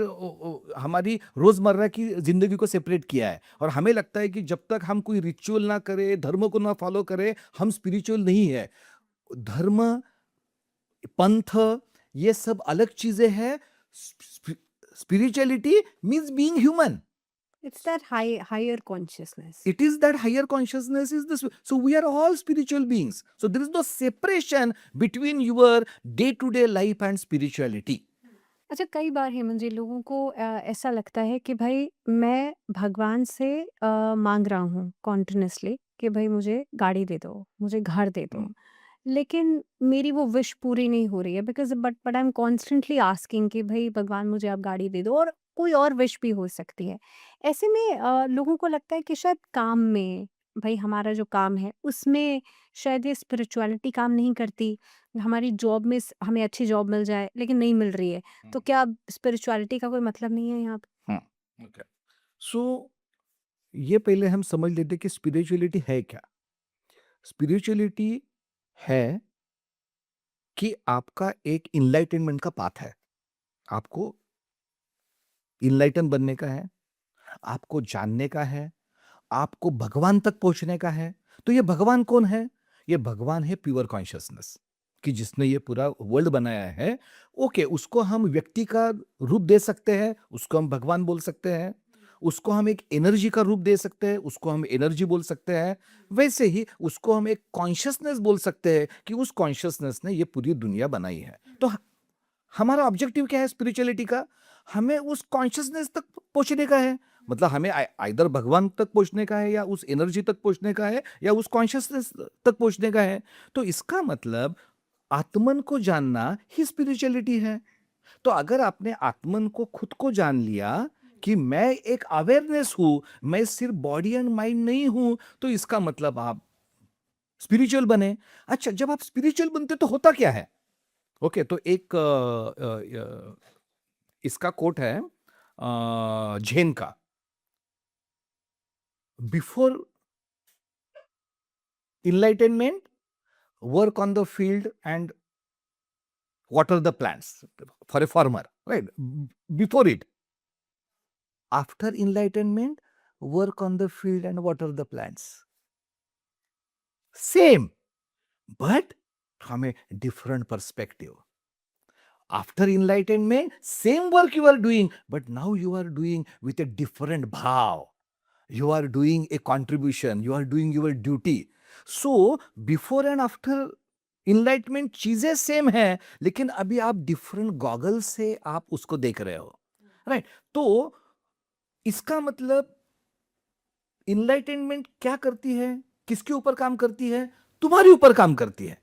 हमारी रोजमर्रा की जिंदगी को सेपरेट किया है। और हमें लगता है कि जब तक हम कोई रिचुअल ना करें, धर्म को ना फॉलो करें, हम स्पिरिचुअल नहीं है। धर्म, पंथ, ये सब अलग चीजें हैं। Spirituality means being human. It's that higher consciousness. It is that higher consciousness is this. So we are all spiritual beings. So there is no separation between your day-to-day life and spirituality. अच्छा, कई बार हेमंत जी लोगों को ऐसा लगता है कि भाई मैं भगवान से माँग रहा हूँ कॉन्टिन्यूअसली कि भाई मुझे गाड़ी दे दो, मुझे घर दे दो। Hmm. लेकिन मेरी वो विश पूरी नहीं हो रही है because but I am constantly asking कि भई भगवान मुझे आप गाड़ी दे दो और कोई और विश भी हो सकती है। ऐसे में लोगों को लगता है कि शायद काम में, भई हमारा जो काम है उसमें शायद ये स्पिरिचुअलिटी काम नहीं करती। हमारी जॉब में हमें अच्छी जॉब मिल जाए लेकिन नहीं मिल रही है। तो क्या स्पिरिचुअलिटी का कोई मतलब नहीं है यहाँ पे? Hmm. Okay. So ये पहले हम समझ लेते कि स्पिरिचुअलिटी है क्या? स्पिरिचुअलिटी है कि आपका एक इनलाइटनमेंट का पाथ है। आपको इनलाइटन बनने का है, आपको जानने का है, आपको भगवान तक पहुंचने का है। तो ये भगवान कौन है? ये भगवान है प्योर कॉन्शियसनेस, कि जिसने ये पूरा वर्ल्ड बनाया है। ओके, उसको हम व्यक्ति का रूप दे सकते हैं, उसको हम भगवान बोल सकते हैं, उसको हम एक एनर्जी का रूप दे सकते हैं, उसको हम एनर्जी बोल सकते हैं। वैसे ही उसको हम एक कॉन्शियसनेस बोल सकते हैं कि उस कॉन्शियसनेस ने ये पूरी दुनिया बनाई है। तो हमारा ऑब्जेक्टिव क्या है स्पिरिचुअलिटी का? हमें उस कॉन्शियसनेस तक पहुंचने का है। मतलब हमें आइदर भगवान तक पहुंचने का है, या उस एनर्जी तक पहुंचने का है, या उस कॉन्शियसनेस तक पहुंचने का है। तो इसका मतलब आत्मन को जानना ही स्पिरिचुअलिटी है। तो अगर आपने आत्मन को, खुद को जान लिया कि मैं एक अवेयरनेस हूं, मैं सिर्फ बॉडी एंड माइंड नहीं हूं, तो इसका मतलब आप स्पिरिचुअल बने। अच्छा, जब आप स्पिरिचुअल बनते तो होता क्या है? ओके, तो एक इसका कोट है झेन का, before enlightenment work on the field and water the plants for a farmer, right? Before it. After enlightenment, work on the field and water the plants. Same, but from a different perspective. After enlightenment, same work you are doing, but now you are doing with a different bhav. You are doing a contribution, you are doing your duty. So before and after enlightenment चीजें same है, लेकिन अभी आप different goggle से आप उसको देख रहे हो, राइट? तो इसका मतलब इनलाइटमेंट क्या करती है, किसके ऊपर काम करती है? तुम्हारे ऊपर काम करती है।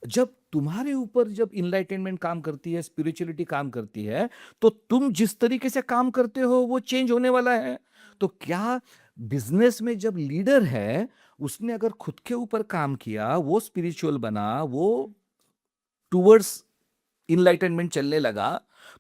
जब तुम्हारे ऊपर जब इनलाइटनमेंट काम करती है, स्पिरिचुअलिटी काम करती है, तो तुम जिस तरीके से काम करते हो वो चेंज होने वाला है। तो क्या बिजनेस में जब लीडर है, उसने अगर खुद के ऊपर काम किया, वो स्पिरिचुअल बना, वो टुवर्ड्स इनलाइटनमेंट चलने लगा,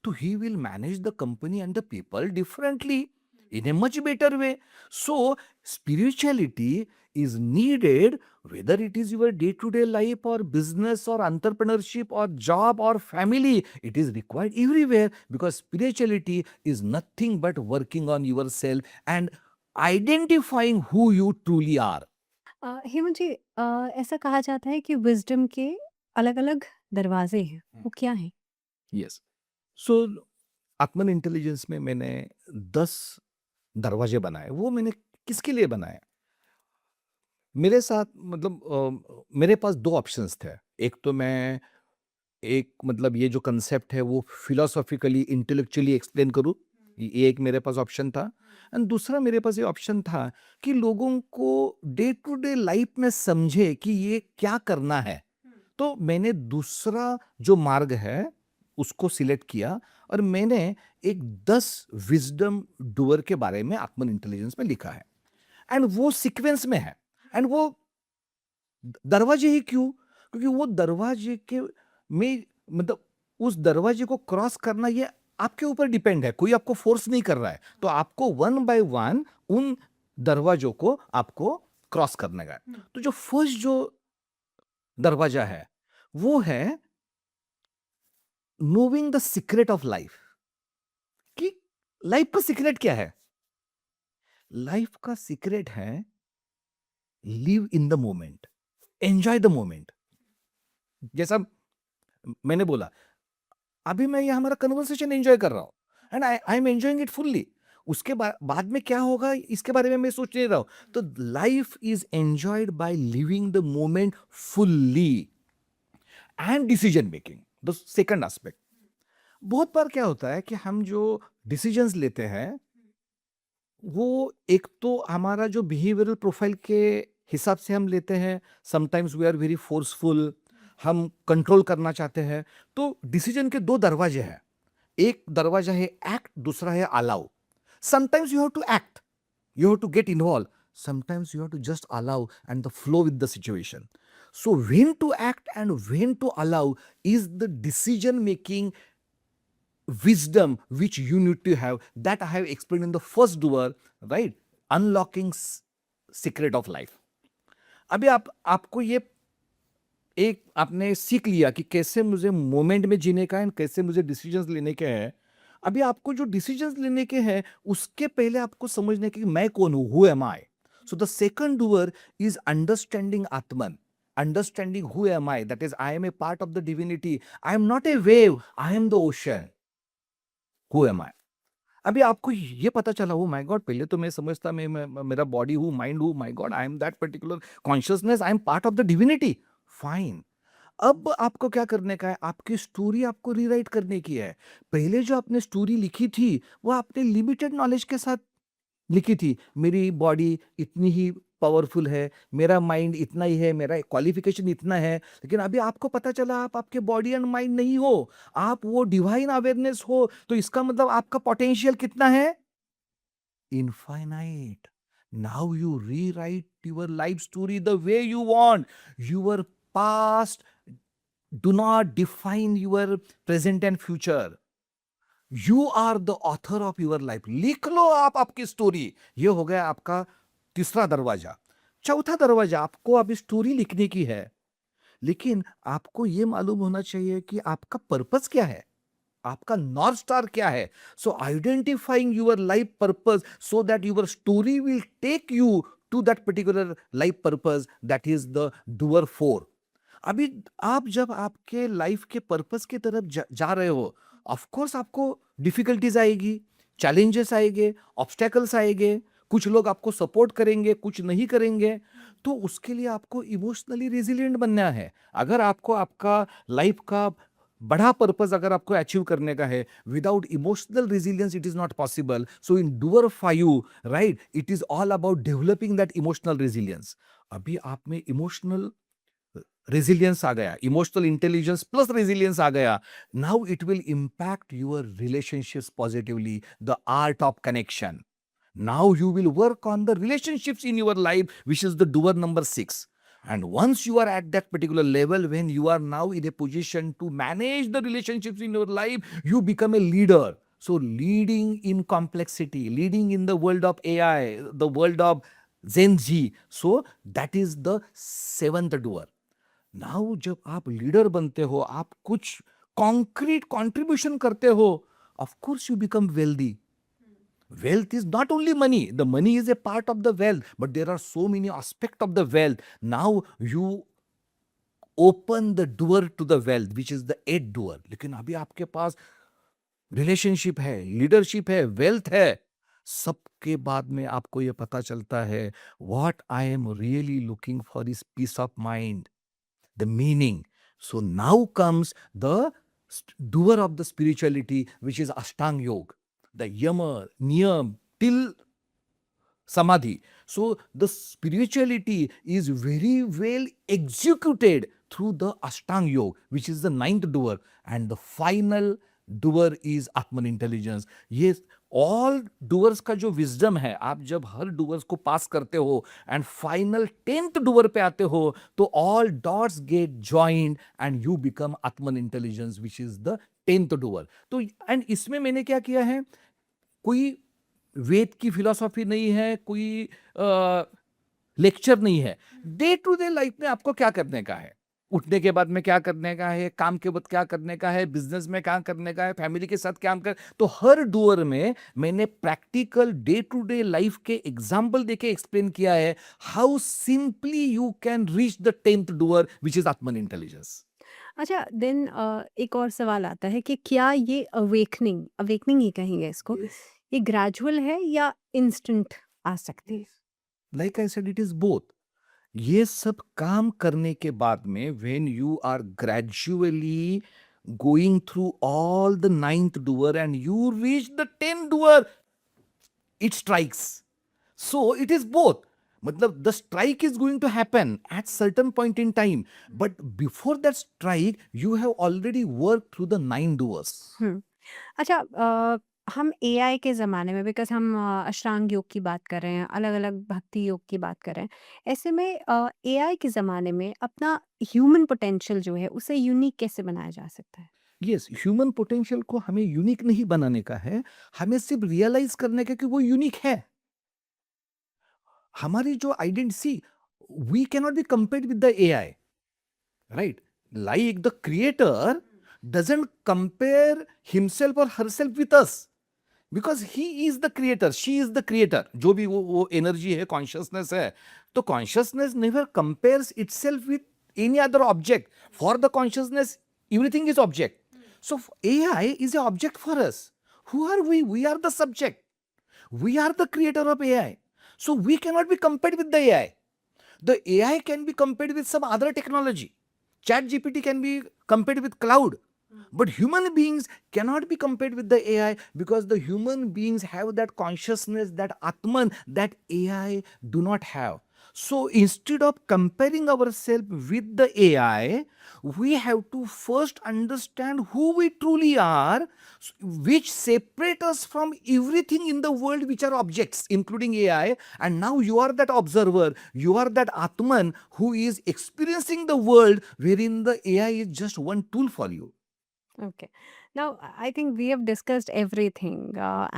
तो he will manage the company and the people differently, in a much better way. So spirituality is needed, whether it is your day-to-day life or business or entrepreneurship or job or family. It is required everywhere, because spirituality is nothing but working on yourself and identifying who you truly are. Hemant ji, ऐसा कहा जाता है कि wisdom के अलग-अलग दरवाज़े हैं, वो क्या हैं? Yes. So आत्मन इंटेलिजेंस में मैंने 10 दरवाजे बनाए। वो मैंने किसके लिए बनाए? मेरे साथ मतलब मेरे पास 2 ऑप्शंस थे। एक तो मैं एक मतलब ये जो कांसेप्ट है वो फिलॉसॉफिकली, इंटेलेक्चुअली एक्सप्लेन करूँ, ये एक मेरे पास ऑप्शन था। एंड दूसरा मेरे पास ये ऑप्शन था कि लोगों को डे टू डे लाइफ में समझे कि ये क्या करना है। तो मैंने दूसरा जो मार्ग है, उसको सिलेक्ट किया और मैंने एक 10 विजडम डूअर के बारे में आत्मन इंटेलिजेंस में लिखा है एंड वो सीक्वेंस में है एंड वो दरवाजे ही क्यों? क्योंकि वो दरवाजे के में मतलब उस दरवाजे को क्रॉस करना ये आपके ऊपर डिपेंड है, कोई आपको फोर्स नहीं कर रहा है। तो आपको वन बाय वन उन दरवाजों को आपको क्रॉस करने का है। तो जो फर्स्ट जो दरवाजा है, वो है नोविंग द सीक्रेट ऑफ लाइफ कि लाइफ का सीक्रेट क्या है? लाइफ का सीक्रेट है live in the moment, enjoy the moment. जैसा मैंने बोला, अभी मैं ये हमारा कन्वर्सेशन एंजॉय कर रहा हूँ and I am enjoying it fully. उसके बाद में क्या होगा इसके बारे में मैं सोच नहीं रहा हूँ। तो life is enjoyed by living the moment fully and decision making the second aspect. बहुत बार क्या होता है कि हम जो डिसीजंस लेते हैं वो एक तो हमारा जो बिहेवियरल प्रोफाइल के हिसाब से हम लेते हैं। Sometimes we are very forceful, हम कंट्रोल करना चाहते हैं। तो डिसीजन के दो दरवाजे हैं, एक दरवाजा है एक्ट, दूसरा है allow. Sometimes you have to act, you have to get involved. Sometimes you have to just allow and the flow with the situation. So when to act and when to allow is the decision making wisdom which you need to have, that I have explained in the first doer, right? Unlocking secret of life. अभी आपको ये एक आपने सीख लिया कि कैसे मुझे मोमेंट में जीने का है and कैसे मुझे डिसीजंस लेने के हैं। अभी आपको जो डिसीजंस लेने के हैं उसके पहले आपको समझने के कि मैं कौन हूं, who am I. So the second doer is understanding Atman, understanding who am I, that is I am a part of the divinity, I am not a wave, I am the ocean, who am I. अभी आपको ये पता चला, हो my God, पहले तो मैं समझता मैं मेरा बॉडी हूँ, माइंड हूँ, my God I am that particular consciousness, I am part of the divinity. Fine, अब आपको क्या करने का है, आपकी स्टोरी आपको रीराइट करने की है। पहले जो आपने स्टोरी लिखी थी वो आपने लिमिटेड नॉलेज के साथ लिखी थी। मेरी बॉडी इतनी ही पावरफुल है, मेरा माइंड इतना ही है, मेरा क्वालिफिकेशन इतना है। लेकिन अभी आपको पता चला आप आपके बॉडी एंड माइंड नहीं हो, आप वो डिवाइन अवेयरनेस हो। तो इसका मतलब आपका पोटेंशियल कितना है? Infinite. Now you rewrite your life story the way you want. Your past do not define your present and future. You are the author of your life. लिख लो आप आपकी स्टोरी। ये हो गया आपका तीसरा दरवाजा। चौथा दरवाजा, आपको अभी स्टोरी लिखने की है, लेकिन आपको ये मालूम होना चाहिए कि आपका पर्पस क्या है, आपका नॉर्थ स्टार क्या है। So identifying your life purpose so that your story will take you to that particular life purpose, that is the doer 4। अभी आप जब आपके लाइफ के पर्पस की तरफ जा रहे हो, ऑफ कोर्स आपको डिफिकल्टीज आएगी, चैलेंजेस आएंगे, ऑब्स्टेकल्स आएंगे, कुछ लोग आपको सपोर्ट करेंगे, कुछ नहीं करेंगे। तो उसके लिए आपको इमोशनली रेजिलिएंट बनना है। अगर आपको आपका लाइफ का बड़ा पर्पस अगर आपको अचीव करने का है, without emotional resilience it is not possible. So in doer 5, right, it is all about developing that emotional resilience. अभी आप में इमोशनल रेजिलियंस आ गया, इमोशनल इंटेलिजेंस प्लस रेजिलियंस आ गया। Now it will impact your relationships positively, the art of connection. Now you will work on the relationships in your life, which is the doer number 6। And once you are at that particular level, when you are now in a position to manage the relationships in your life, you become a leader. So leading in complexity, leading in the world of AI, the world of Gen Z. So that is the 7th doer. Now जब आप leader बनते हो, आप कुछ concrete contribution करते हो, of course you become wealthy. Wealth is not only money. The money is a part of the wealth, but there are so many aspects of the wealth. Now you open the door to the wealth, which is the 8th door. लेकिन अभी आपके पास relationship है, leadership है, wealth है। सबके बाद में आपको ये पता चलता है, what I am really looking for is peace of mind, the meaning. So now comes the doer of the spirituality, which is Ashtang Yoga, the Yama, Niyam, till Samadhi. So the spirituality is very well executed through the Ashtang Yoga, which is the ninth doer, and the final doer is Atman intelligence. ये all doers का जो wisdom है, आप जब हर doers को पास करते हो and final 10th doer पे आते हो, तो all dots get joined and you become Atman intelligence, which is the 10th doer. तो and इसमें मैंने क्या किया है, कोई वेद की फिलॉसफी नहीं है, कोई लेक्चर नहीं है. डे टू डे लाइफ में आपको क्या करने का है, उठने के बाद में क्या करने का है, काम के बाद क्या करने का है, बिजनेस में क्या करने का है, फैमिली के साथ क्या कर, तो हर डूअर में मैंने practical day to day life के एग्जाम्पल देके एक्सप्लेन किया है how simply you can reach the 10th doer which is Atman intelligence. अच्छा, देन एक और सवाल आता है कि क्या ये अवेकनिंग अवेकनिंग ही कहेंगे इसको, ये ग्रेजुअल है या इंस्टेंट आ सकती है? Like I said, it is both. ये सब काम करने के बाद में when you are gradually going through all the 9th doer and you reach the 10th doer, it strikes. So it is both. मतलब the strike is going to happen at certain point in time, but before that strike you have already worked through the 9 doers. अच्छा, हम AI के ज़माने में, because हम अष्टांग योग की बात कर रहे हैं, अलग-अलग भक्ति योग की बात कर रहे हैं। ऐसे में एआई के ज़माने में अपना ह्यूमन पोटेंशियल जो है उसे यूनिक कैसे बनाया जा सकता है? यस, ह्यूमन पोटेंशियल को हमें यूनिक नहीं बनाने का है, हमें सिर्फ रियलाइज करने का कि वो यूनिक है. हमारी जो identity, we cannot be compared with the AI, right? Like the creator doesn't compare himself or herself with us, because he is the creator, she is the creator. जो भी वो एनर्जी है, कॉन्शियसनेस है, तो consciousness never compares itself with any other object. For the consciousness everything is object. So AI is an object for us. Who are we? We are the subject. We are the creator of AI. So we cannot be compared with the AI. The AI can be compared with some other technology. ChatGPT can be compared with cloud. But human beings cannot be compared with the AI, because the human beings have that consciousness, that Atman, that AI do not have. So instead of comparing ourselves with the AI, we have to first understand who we truly are, which separate us from everything in the world which are objects, including AI. And now you are that observer, you are that Atman who is experiencing the world, wherein the AI is just one tool for you. Okay. Now, I think we have discussed everything,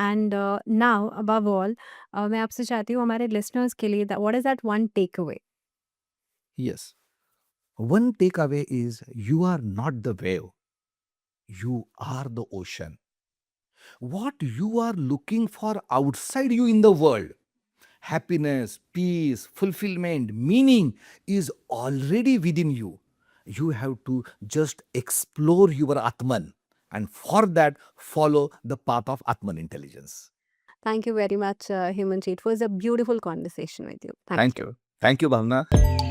and now above all, मैं आपसे चाहती हूँ हमारे listeners के लिए that what is that one takeaway? Yes. One takeaway is you are not the wave, you are the ocean. What you are looking for outside you in the world, happiness, peace, fulfillment, meaning, is already within you. You have to just explore your Atman, and for that, follow the path of Atman intelligence. Thank you very much, Himanji. It was a beautiful conversation with you. Thank you. Thank you. Thank you, Bhavna.